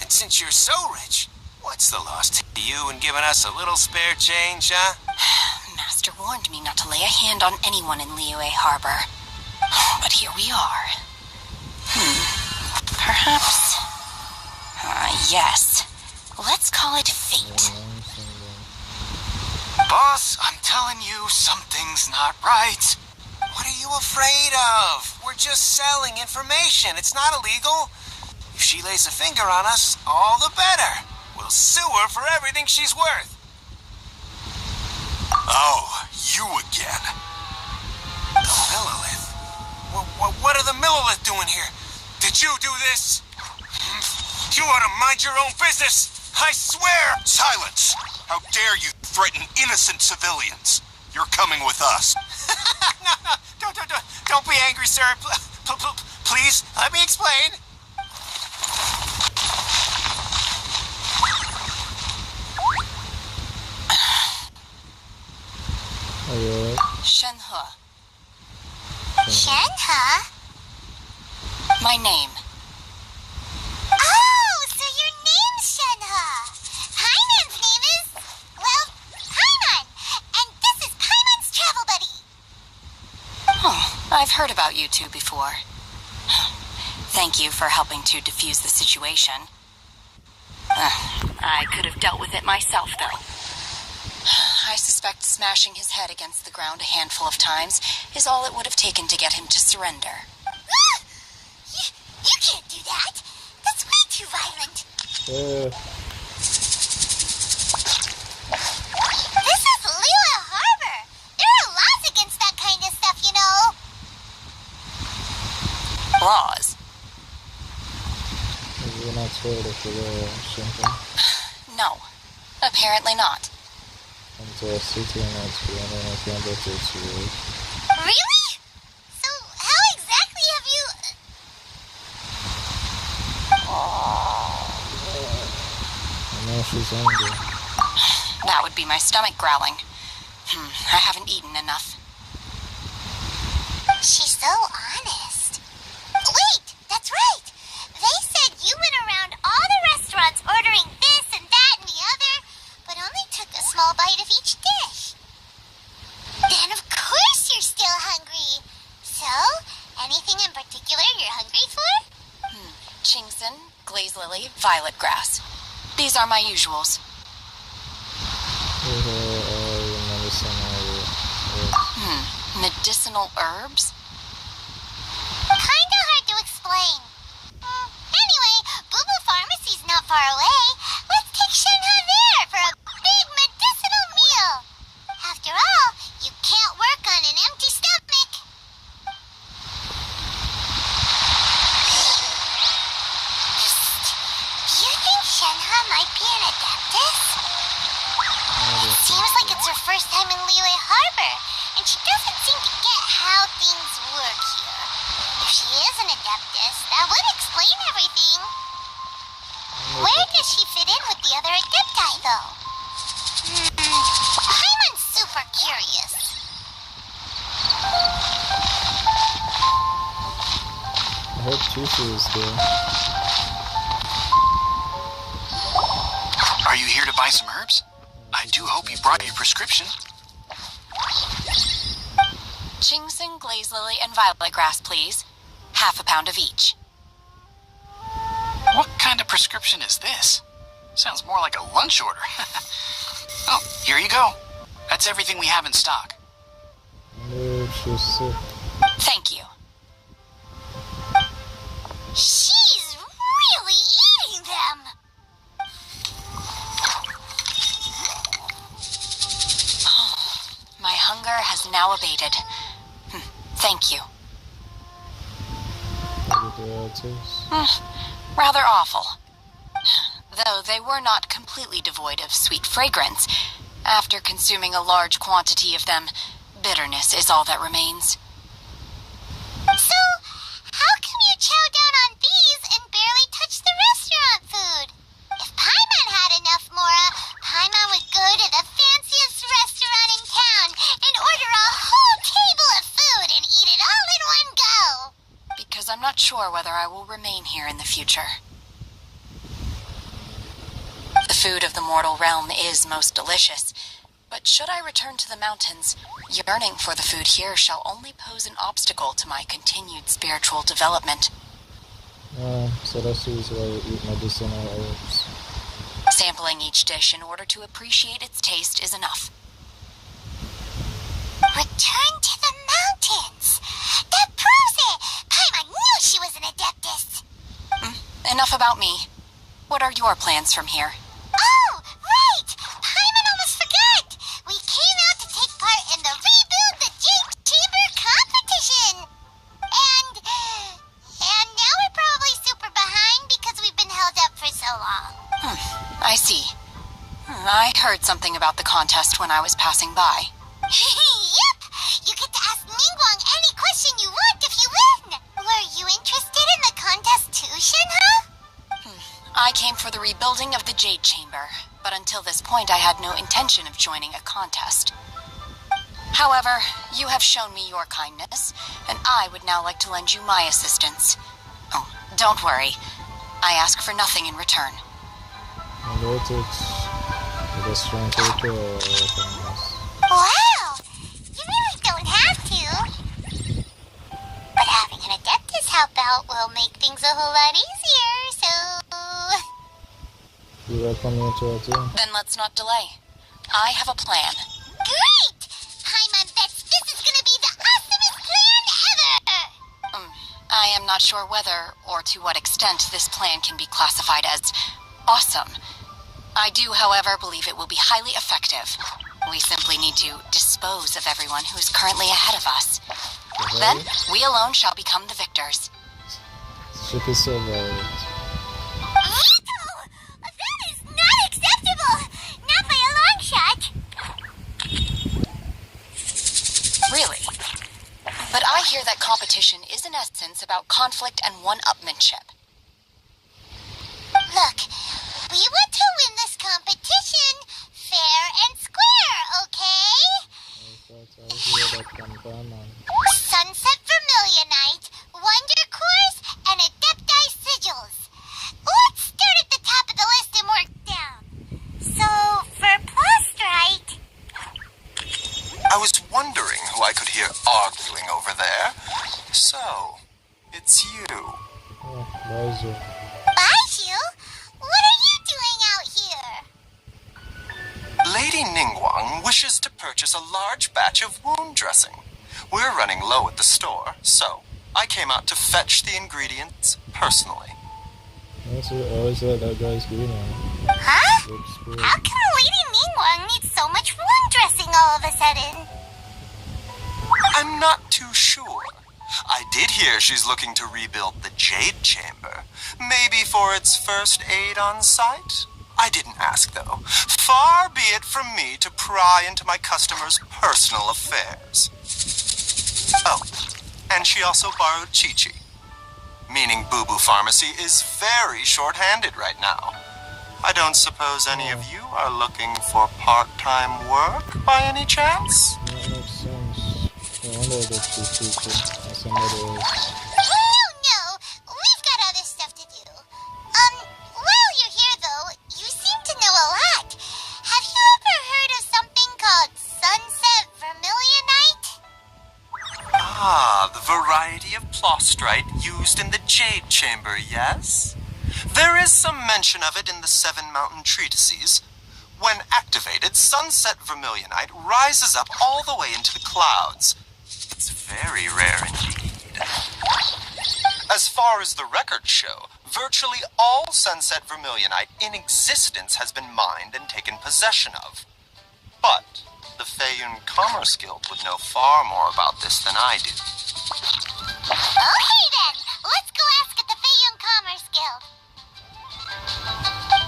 And since you're so rich, what's the loss to you in giving us a little spare change, huh? Master warned me not to lay a hand on anyone in Liyue Harbor. But here we are. Perhaps... yes. Let's call it fate. Boss, I'm telling you, something's not right. What are you afraid of? We're just selling information. It's not illegal. If she lays a finger on us, all the better. We'll sue her for everything she's worth. Oh, you again. The Millilith? What are the Millilith doing here? Did you do this? You ought to mind your own business. I swear! Silence! How dare you threaten innocent civilians? You're coming with us. No, don't be angry, sir. Please, let me explain. Are you alright? Shenhe. Shenhe? My name. Oh, so your name's Shenhe. Paimon's name is... well, Paimon. And this is Paimon's travel buddy. Oh, I've heard about you two before. Thank you for helping to defuse the situation. I could have dealt with it myself, though. I suspect smashing his head against the ground a handful of times is all it would have taken to get him to surrender. You can't do that. That's way too violent. This is Liyue Harbor. There are laws against that kind of stuff, you know. Laws? You're not scared of the law or something? No, apparently not. Into a city and not be and I can't get it to you. Really? So how exactly have you... I know she's angry. That would be my stomach growling. I haven't eaten enough. She's so honest. Wait, that's right. They said you went around all the restaurants ordering this and that and the other, but only took a small bite of each dish. Then of course you're still hungry. So, anything in particular you're hungry for? Chingson, glaze lily, violet grass. These are my usuals. Medicinal herbs? Kinda hard to explain. Anyway, Boo Boo Pharmacy's not far away. Let's take Shenhe there for a big medicinal meal. After all, you can't work on an empty stomach. it's her first time in Liyue Harbor, and she doesn't seem to get how things work here. If she is an Adeptus, that would explain everything. Where does she fit in with the other Adepti, though? Paimon's super curious. I hope Chuchu is there. Are you here to buy some herbs? I do hope you brought your prescription. Ginseng, glaze lily, and violet grass, please. Half a pound of each. What kind of prescription is this? Sounds more like a lunch order. Oh, here you go. That's everything we have in stock. No, she's sick. Thank you. She's really eating them. My hunger has now abated. Thank you. Rather awful. Though they were not completely devoid of sweet fragrance. After consuming a large quantity of them, bitterness is all that remains. So, how come you chow down on these and barely touch the restaurant food? If Paimon had enough Mora, Paimon would go to the fanciest restaurant in town and order a whole table of food and eat it all in one go. Because I'm not sure whether I will remain here in the future. The food of the mortal realm is most delicious, but should I return to the mountains, yearning for the food here shall only pose an obstacle to my continued spiritual development. So that's the reason why you eat medicinal herbs. Sampling each dish in order to appreciate its taste is enough. Return to the mountains! That proves it! Paimon knew she was an Adeptus! Enough about me. What are your plans from here? Oh, right! Paimon almost forgot! We came out to take part in the Rebuild the Jade Chamber competition! And now we're probably super behind because we've been held up for so long. I see. I heard something about the contest when I was passing by. Yep! You get to ask Ningguang any question you want if you win! Were you interested in the contest too, Shenhe? I came for the rebuilding of the Jade Chamber, but until this point I had no intention of joining a contest. However, you have shown me your kindness, and I would now like to lend you my assistance. Oh, don't worry. I ask for nothing in return. Wow! You really don't have to. But having an Adeptus help out will make things a whole lot easier, so... Then let's not delay. I have a plan. Great! Paimon bets this is gonna be the awesomest plan ever! I am not sure whether or to what extent this plan can be classified as awesome. I do, however, believe it will be highly effective. We simply need to dispose of everyone who is currently ahead of us. Then, we alone shall become the victors. Ship is so bad. That is not acceptable! Not by a long shot! Really? But I hear that competition is in essence about conflict and one-upmanship. Look, we want to win this competition fair and square, okay? Sunset Vermilionite, Wonder Cores, and Adepti Sigils. Let's start at the top of the list and work down. So, for Plastrite... I was wondering who I could hear arguing over there. So, it's you. Baiju? What are you doing out here? Lady Ningguang wishes to purchase a large batch of wound dressing. We're running low at the store, so I came out to fetch the ingredients personally. That's what I always thought that guy's green on. Huh? How come Lady Ningguang needs so much wound dressing all of a sudden? I'm not too sure. I did hear she's looking to rebuild the Jade Chamber. Maybe for its first aid on site? I didn't ask, though. Far be it from me to pry into my customers' personal affairs. Oh, and she also borrowed Chi-Chi. Meaning Boo Boo Pharmacy is very short-handed right now. I don't suppose any of you are looking for part-time work by any chance? That makes sense. I wonder that she's teaching as somebody else. No, we've got other stuff to do. While you're here though, you seem to know a lot. Have you ever heard of something called Sunset Vermilionite? Ah, the variety of plostrite used in the Jade Chamber, yes? There is some mention of it in the Seven Mountain Treatises. When activated, Sunset Vermilionite rises up all the way into the clouds. It's very rare indeed. As far as the records show, virtually all Sunset Vermilionite in existence has been mined and taken possession of. But the Feiyun Commerce Guild would know far more about this than I do. Okay then, let's go ask at the Feiyun Commerce Guild.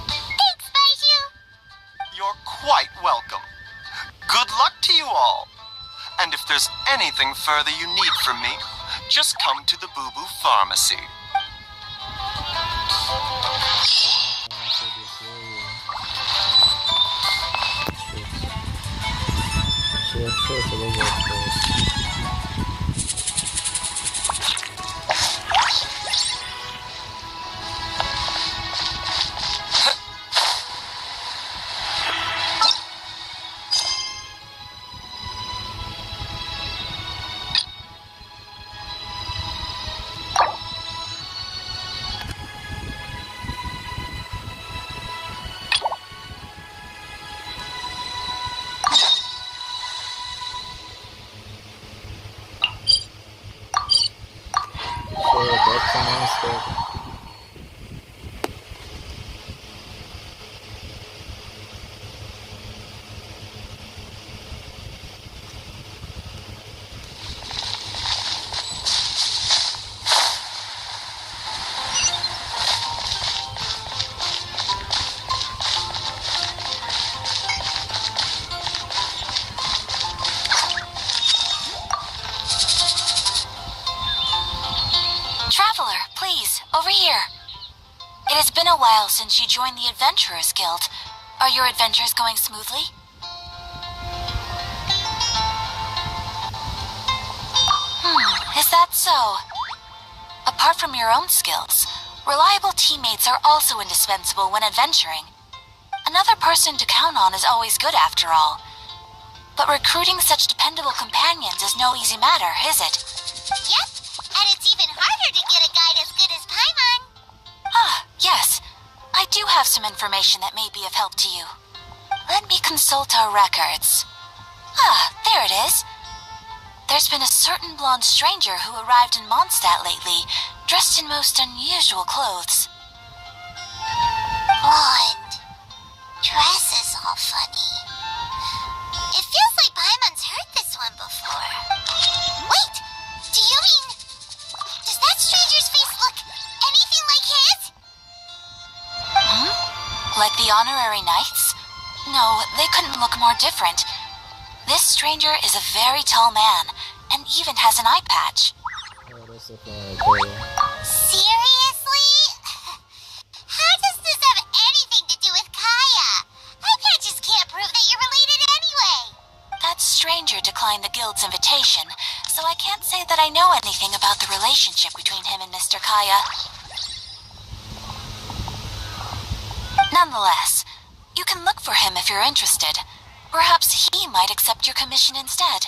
Thanks, Baiju. You're quite welcome. Good luck to you all. And if there's anything further you need from me, just come to the Boo Boo Pharmacy. Traveler, please, over here. It has been a while since you joined the Adventurers Guild. Are your adventures going smoothly? Is that so? Apart from your own skills, reliable teammates are also indispensable when adventuring. Another person to count on is always good after all. But recruiting such dependable companions is no easy matter, is it? Yep, and it's even harder to get a guide as good as Paimon. Ah, yes. I do have some information that may be of help to you. Let me consult our records. Ah, there it is. There's been a certain blonde stranger who arrived in Mondstadt lately, dressed in most unusual clothes. Blonde. Dress is all funny. It feels like Paimon's heard this one before. Wait! Do you mean... Does that stranger's face look anything like his? Like the honorary knights? No, they couldn't look more different. This stranger is a very tall man, and even has an eye patch. Seriously? How does this have anything to do with Kaya? Eye patches can't prove that you're related anyway. That stranger declined the guild's invitation, so I can't say that I know anything about the relationship between him and Mr. Kaya. Nonetheless, you can look for him if you're interested. Perhaps he might accept your commission instead.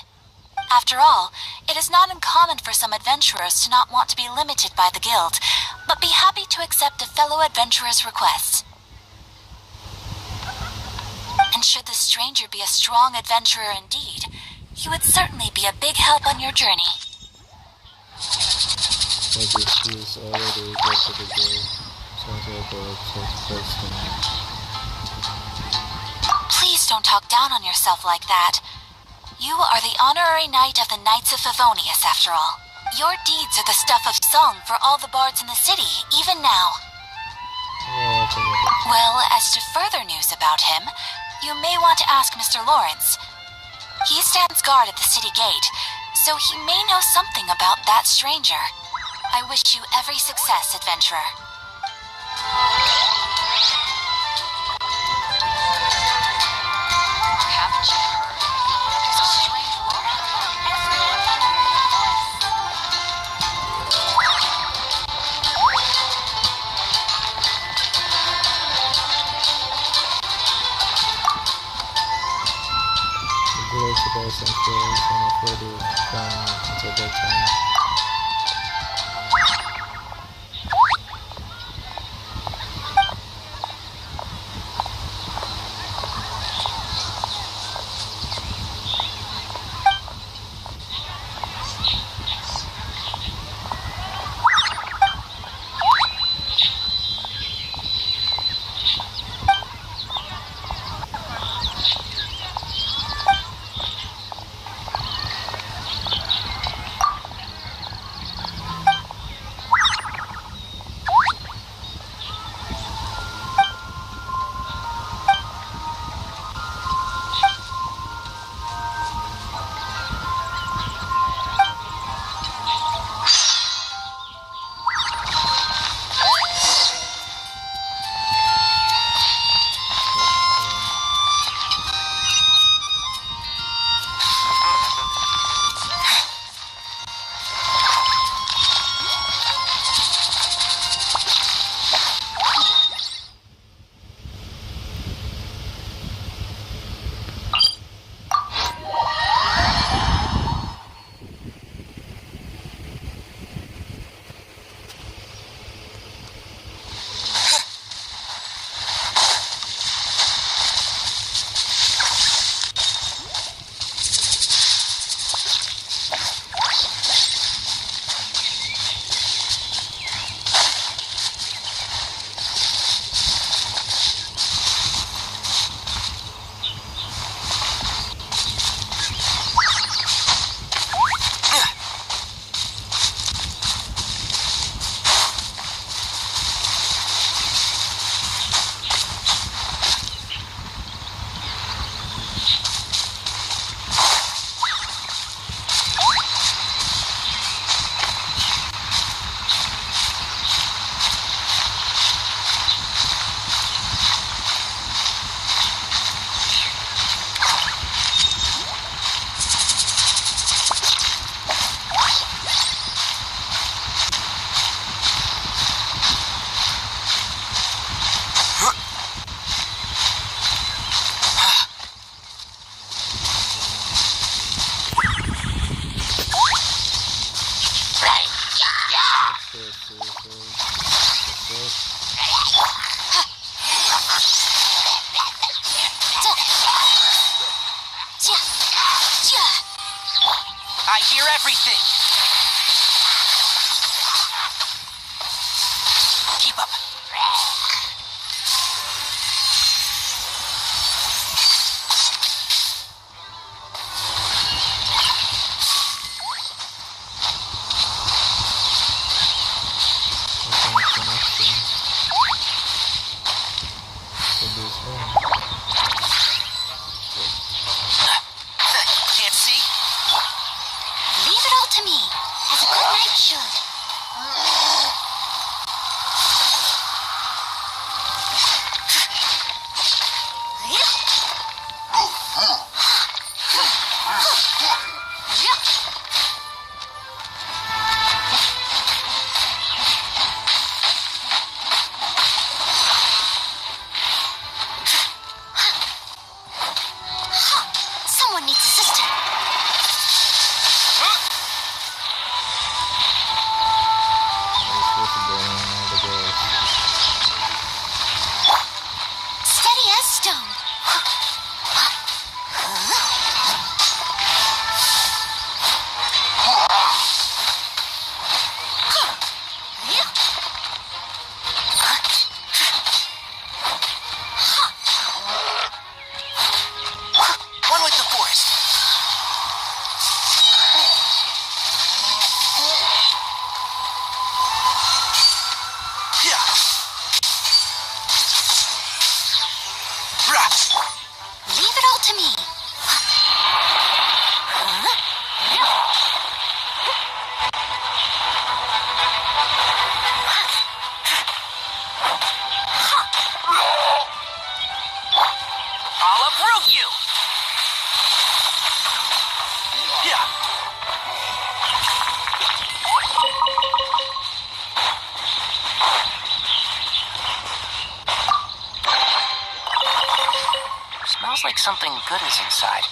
After all, it is not uncommon for some adventurers to not want to be limited by the guild, but be happy to accept a fellow adventurer's requests. And should the stranger be a strong adventurer indeed, he would certainly be a big help on your journey. Maybe she's already got to the goal. Sounds like a close to me. Please don't talk down on yourself like that. You are the honorary knight of the Knights of Favonius, after all. Your deeds are the stuff of song for all the bards in the city, even now. Well, as to further news about him, you may want to ask Mr. Lawrence. He stands guard at the city gate, so he may know something about that stranger. I wish you every success, adventurer. Haven't you heard? There's a strange rumor Glitch about some kills and afraid to come until bedtime. I hear everything. Keep up. Leave it all to me. something good is inside.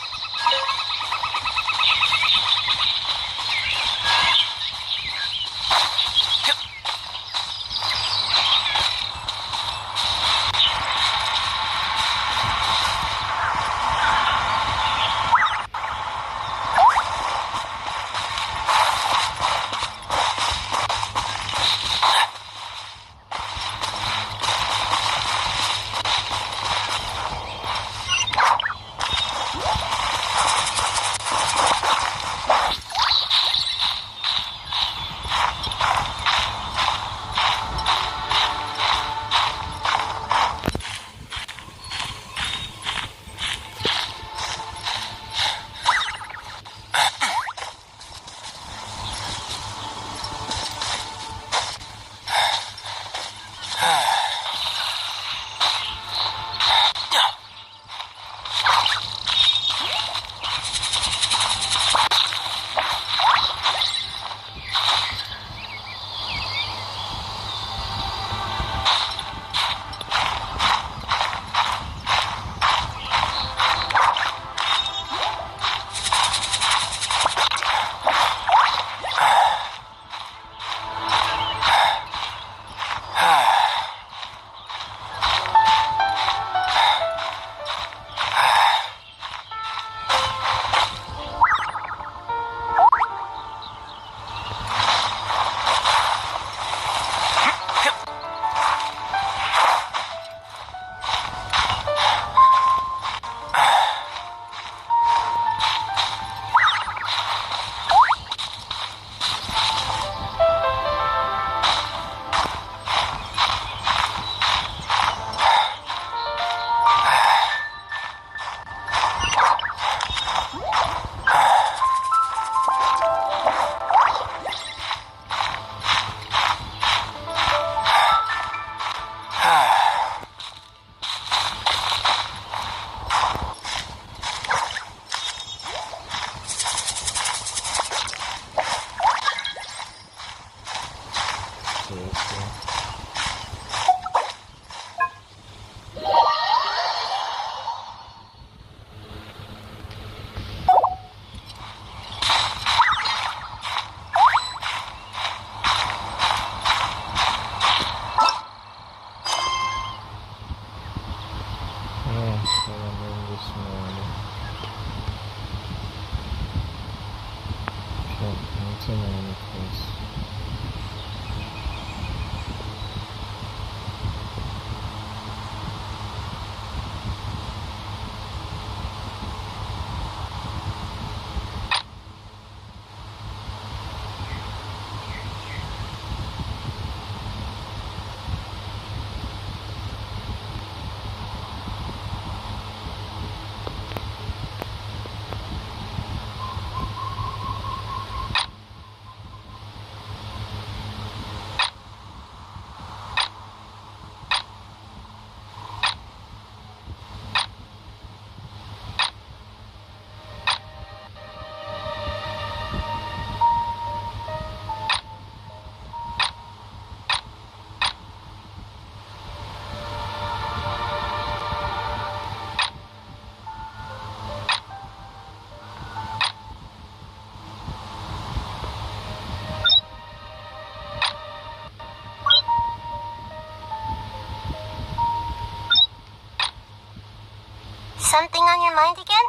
Something on your mind again?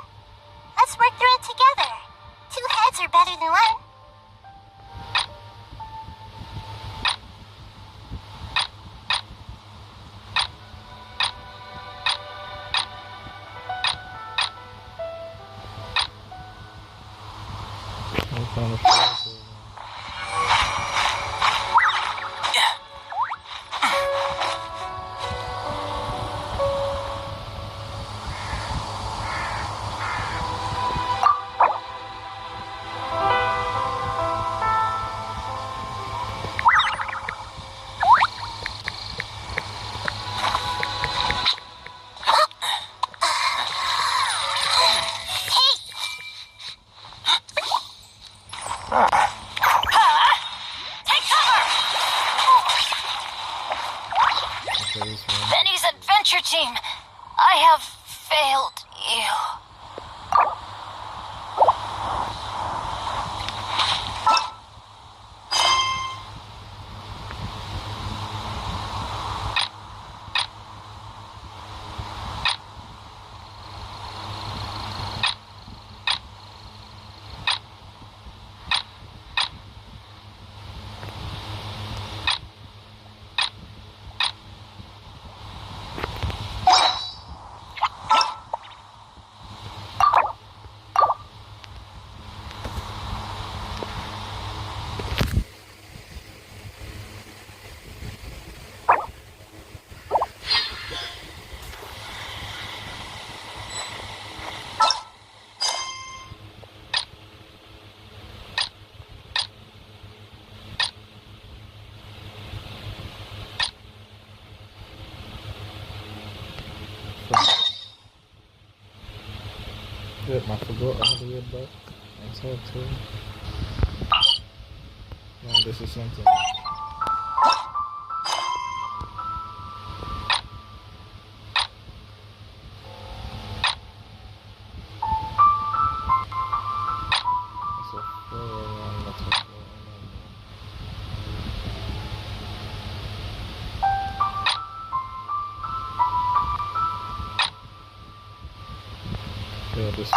Let's work through it together. 2 heads are better than 1. Benny's adventure team! I have failed Yep, I forgot all the way back. That's how too. No, this is something. It's a 401, that's a 401. Yeah, this.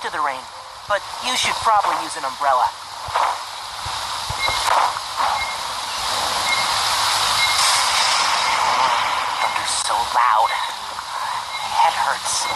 To the rain, but you should probably use an umbrella. Thunder's so loud. My head hurts.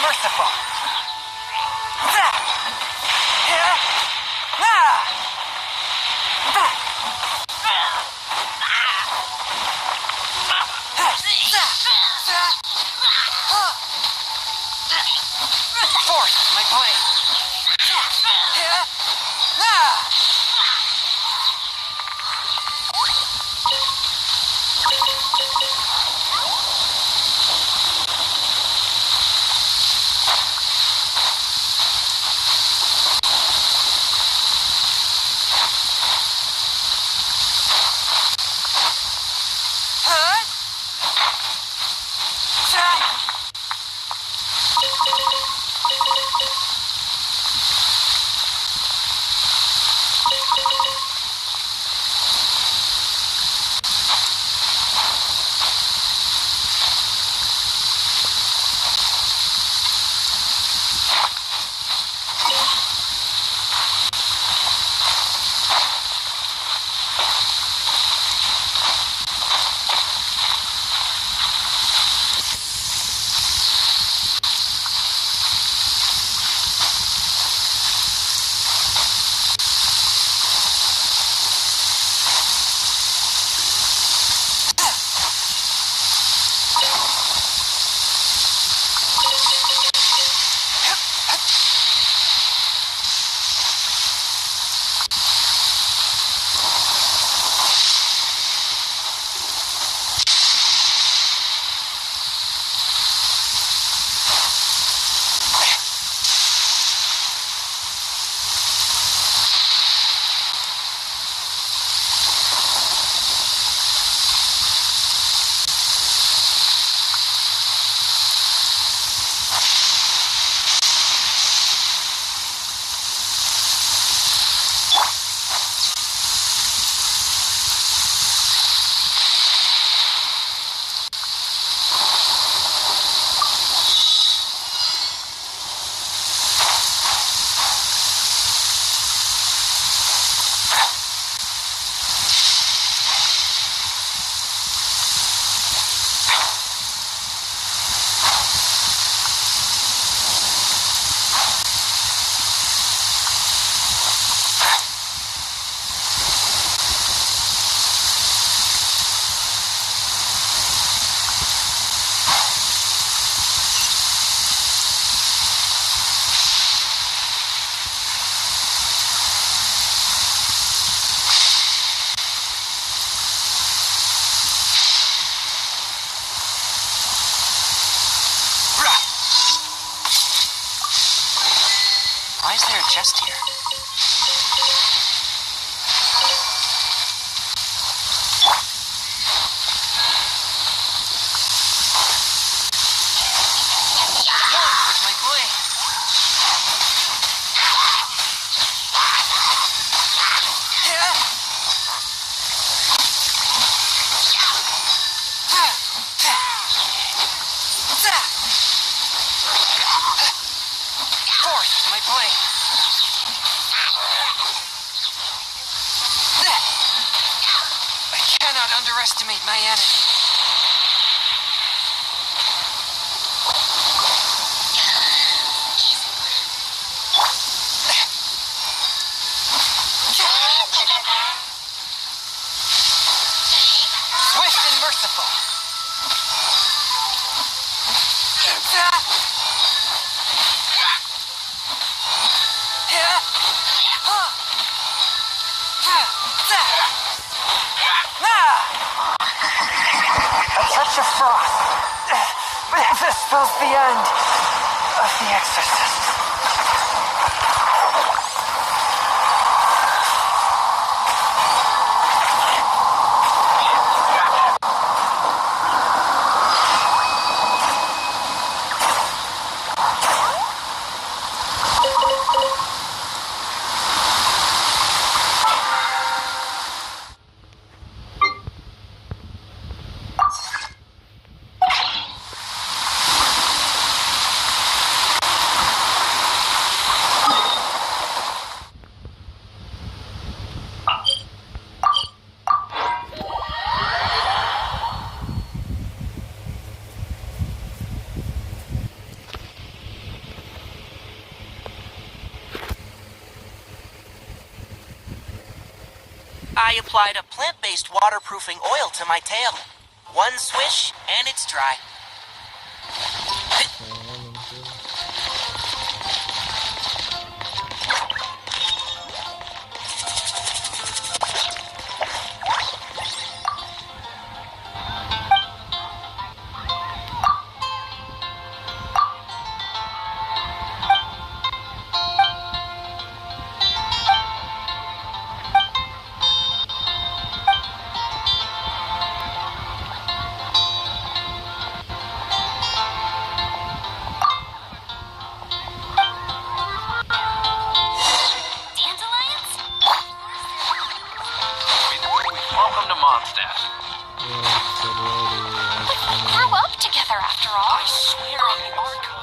merciful. Force my blade. Why is there a chest here? With my blade. Force my blade. I cannot underestimate my enemy. Swift and merciful. A touch of frost. This spells the end of the exorcist. I applied a plant-based waterproofing oil to my tail. One swish, and it's dry. Welcome to Mondstadt. We grew up together after all. I swear on the Archive.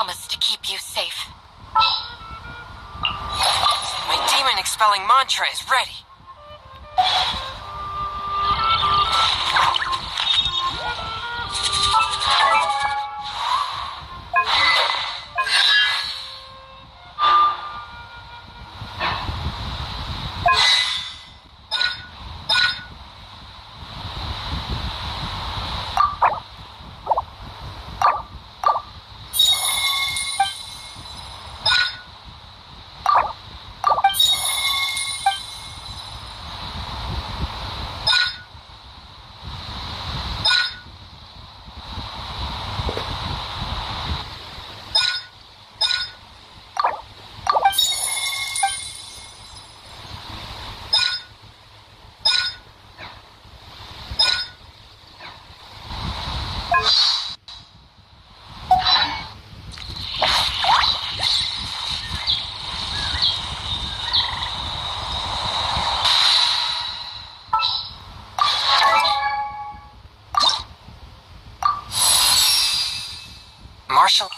promise to keep you safe. My demon-expelling mantra is ready. Marshall?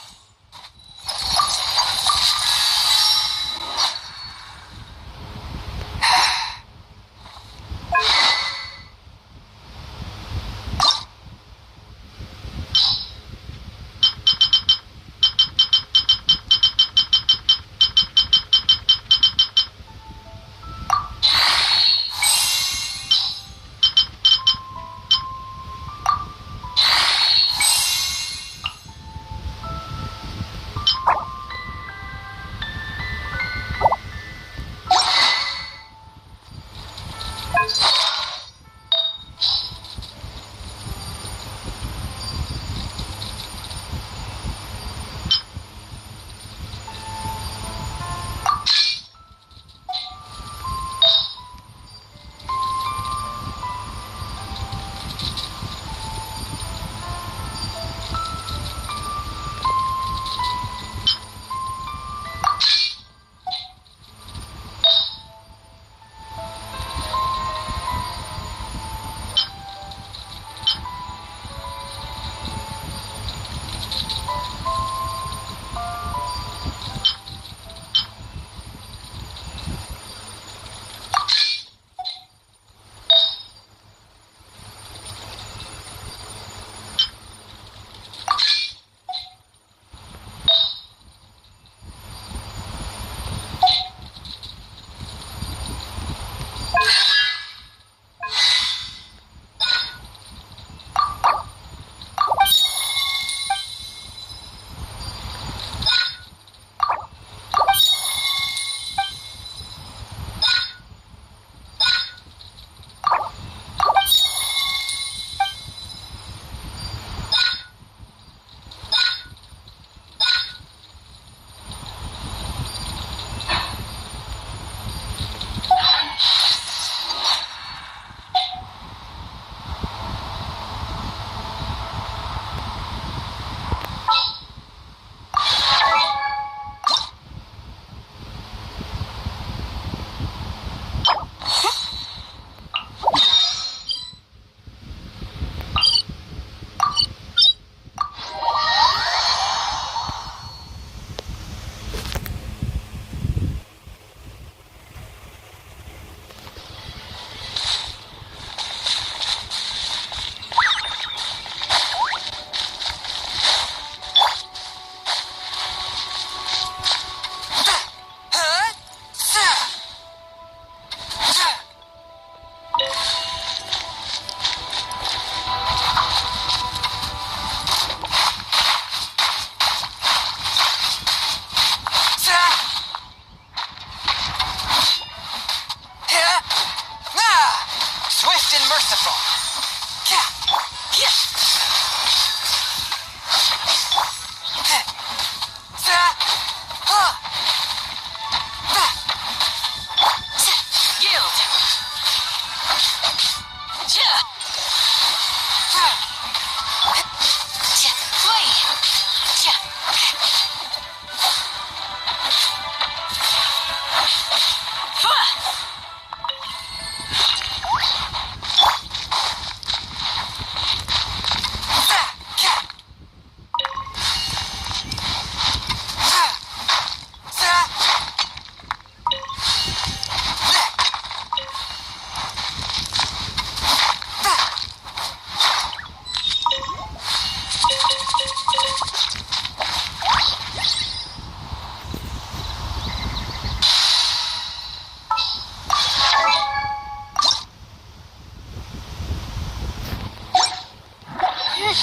Ride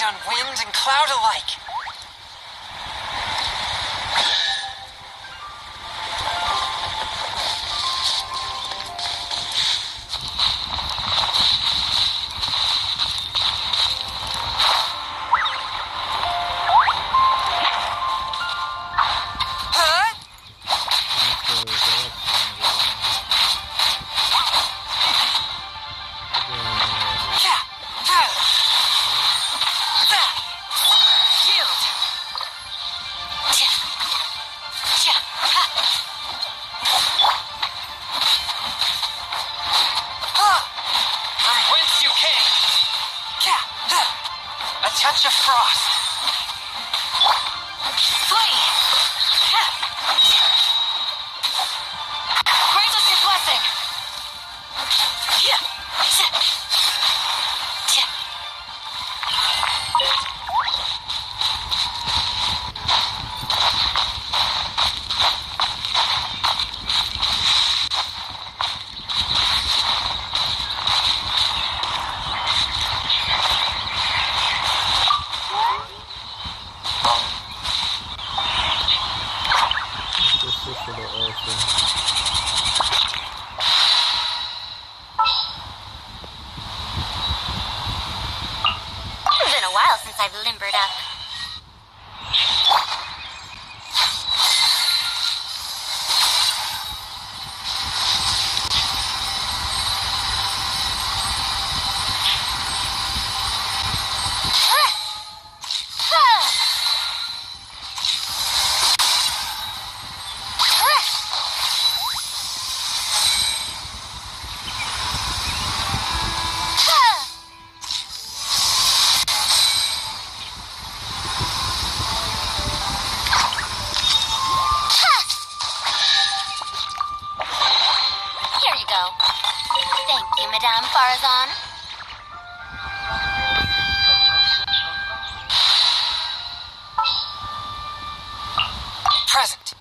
on wind and cloud alike. A touch of frost. Flee! Grant us your blessing! Since I've limbered up. Madame Farazan. Present.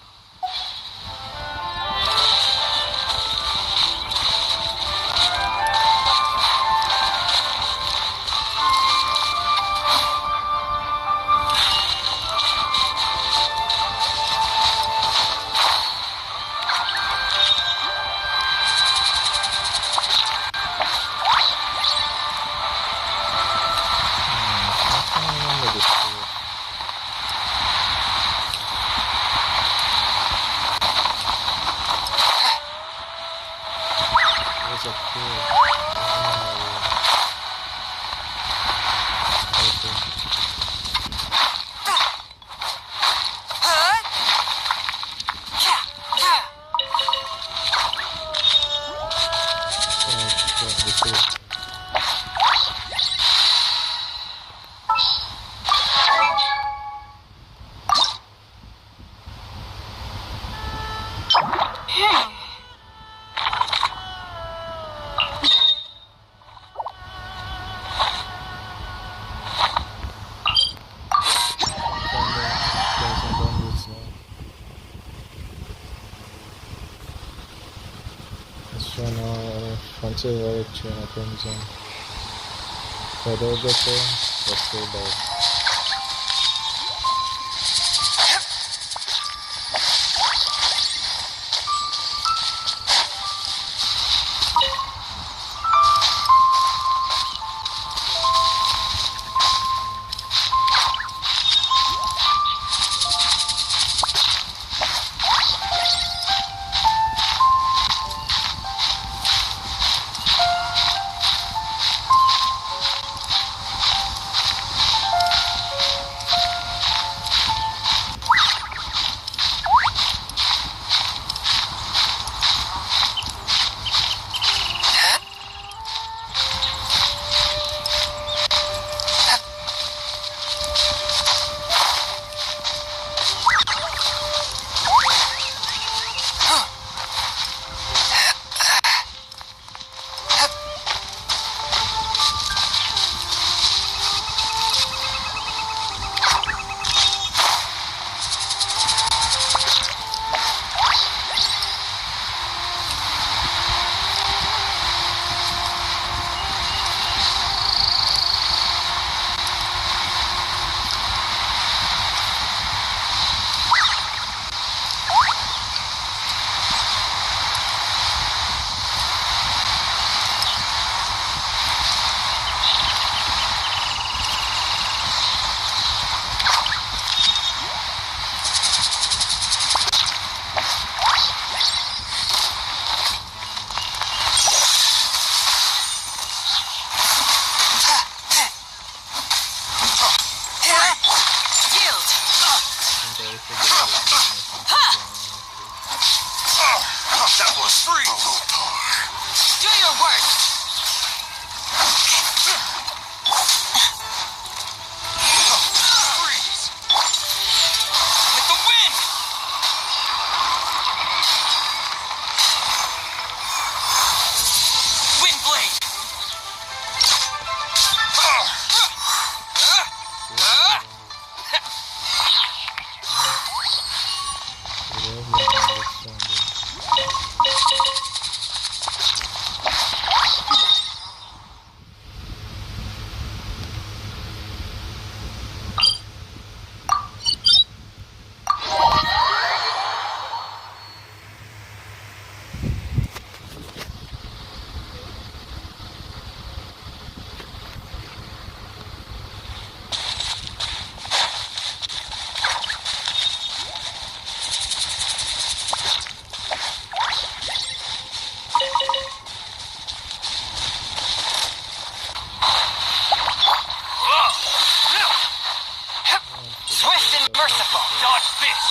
Conservative napędzam podłogę to rozkładał. Freeze! Do your worst! Freeze! With the wind! Wind blade! Swift and merciful! Dodge this!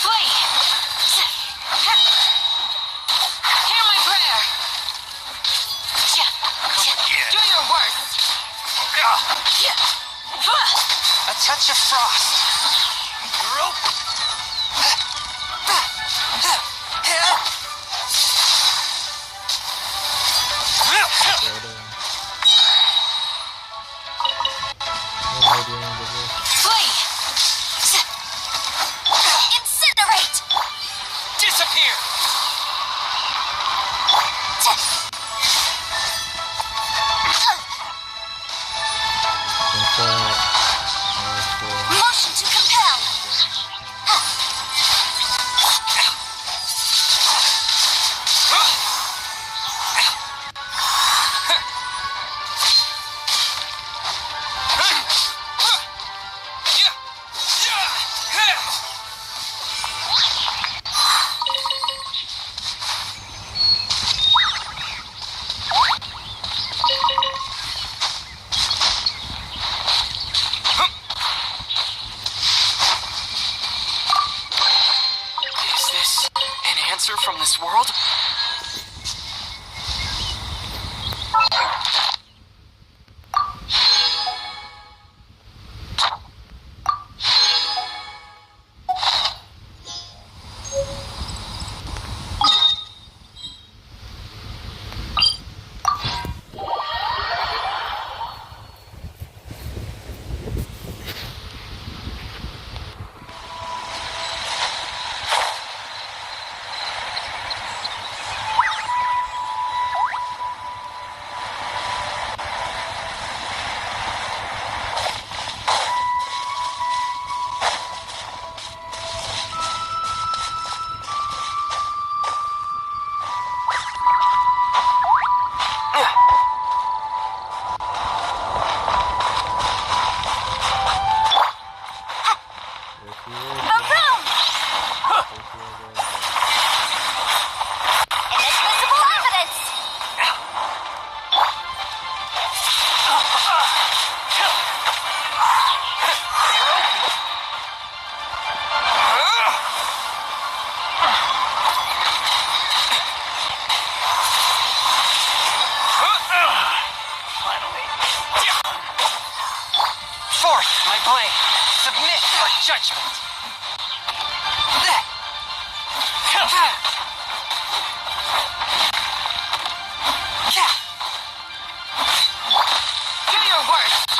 Flee! Hear my prayer! Do your worst! A touch of frost. You're open! Flee! Incinerate! Disappear! Motion to compel! Is this an answer from this world? Inadmissible evidence! Forth, my blade. Submit for judgment. Do your worst!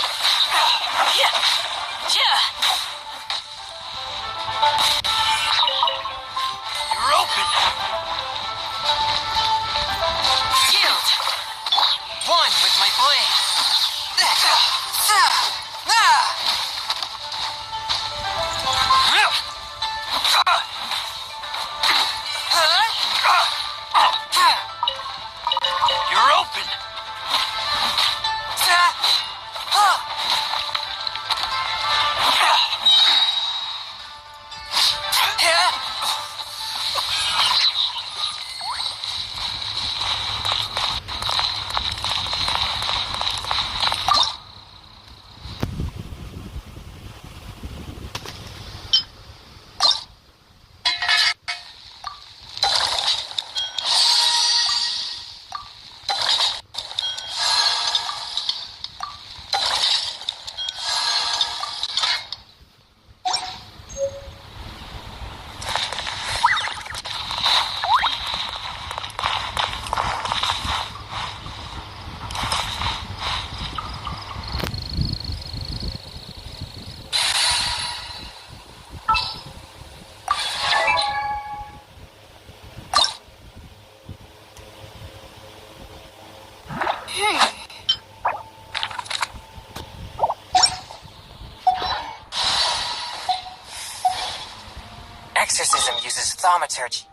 You're open! Yield. One with my blade. You're open! Exorcism uses thaumaturgy.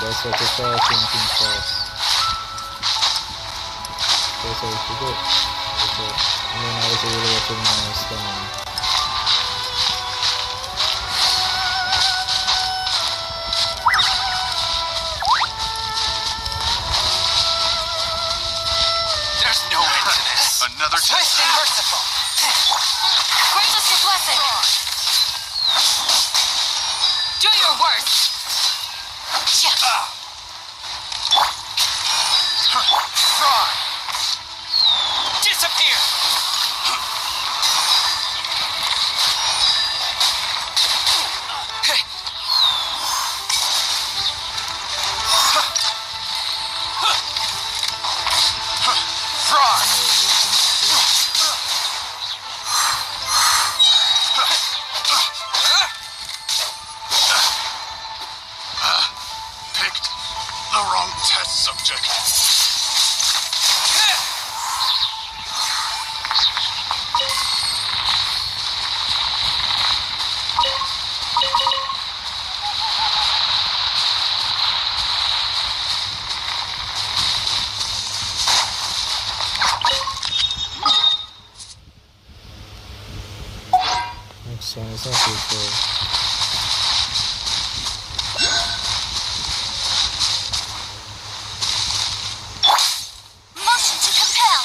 That's what I started thinking first. That's how we do it. I mean, I was really watching my stomach. There's no end to this. Another Swift and merciful. Grant us your blessing. Do your worst. Fraud! Disappear! Fraud! Picked the wrong test subject. Next one is not too cool. Motion to compel.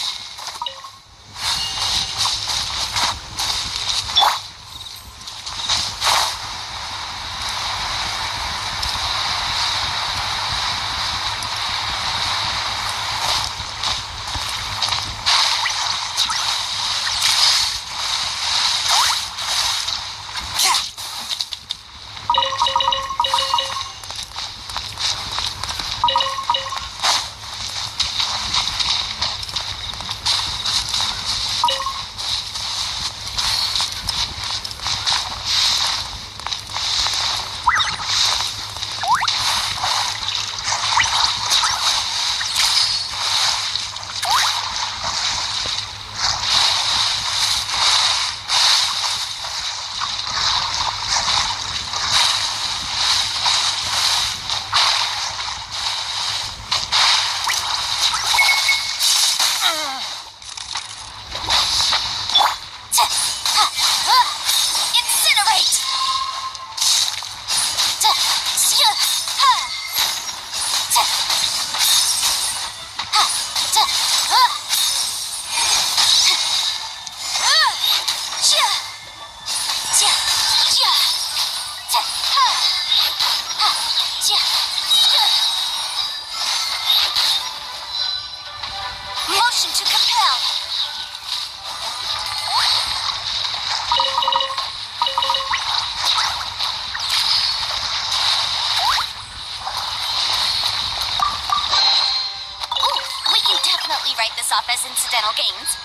definitely write this off as incidental gains.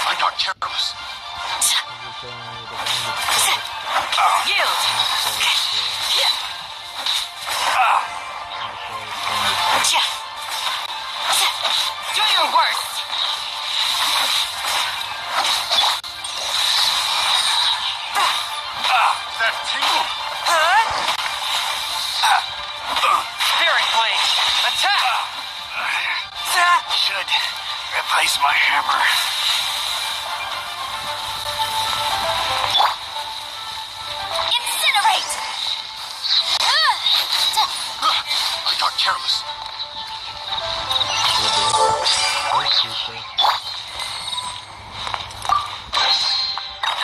I got careless. Yield! Do your worst! That tingle! Spirit Blade! Attack! Should replace my hammer. Incinerate! I got careless.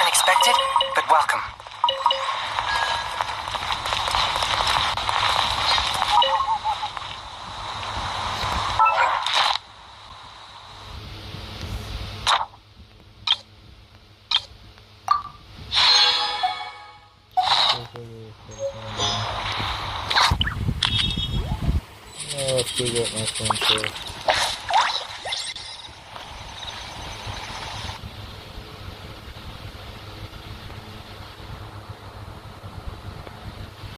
Unexpected, but welcome. I'll still got my phone share.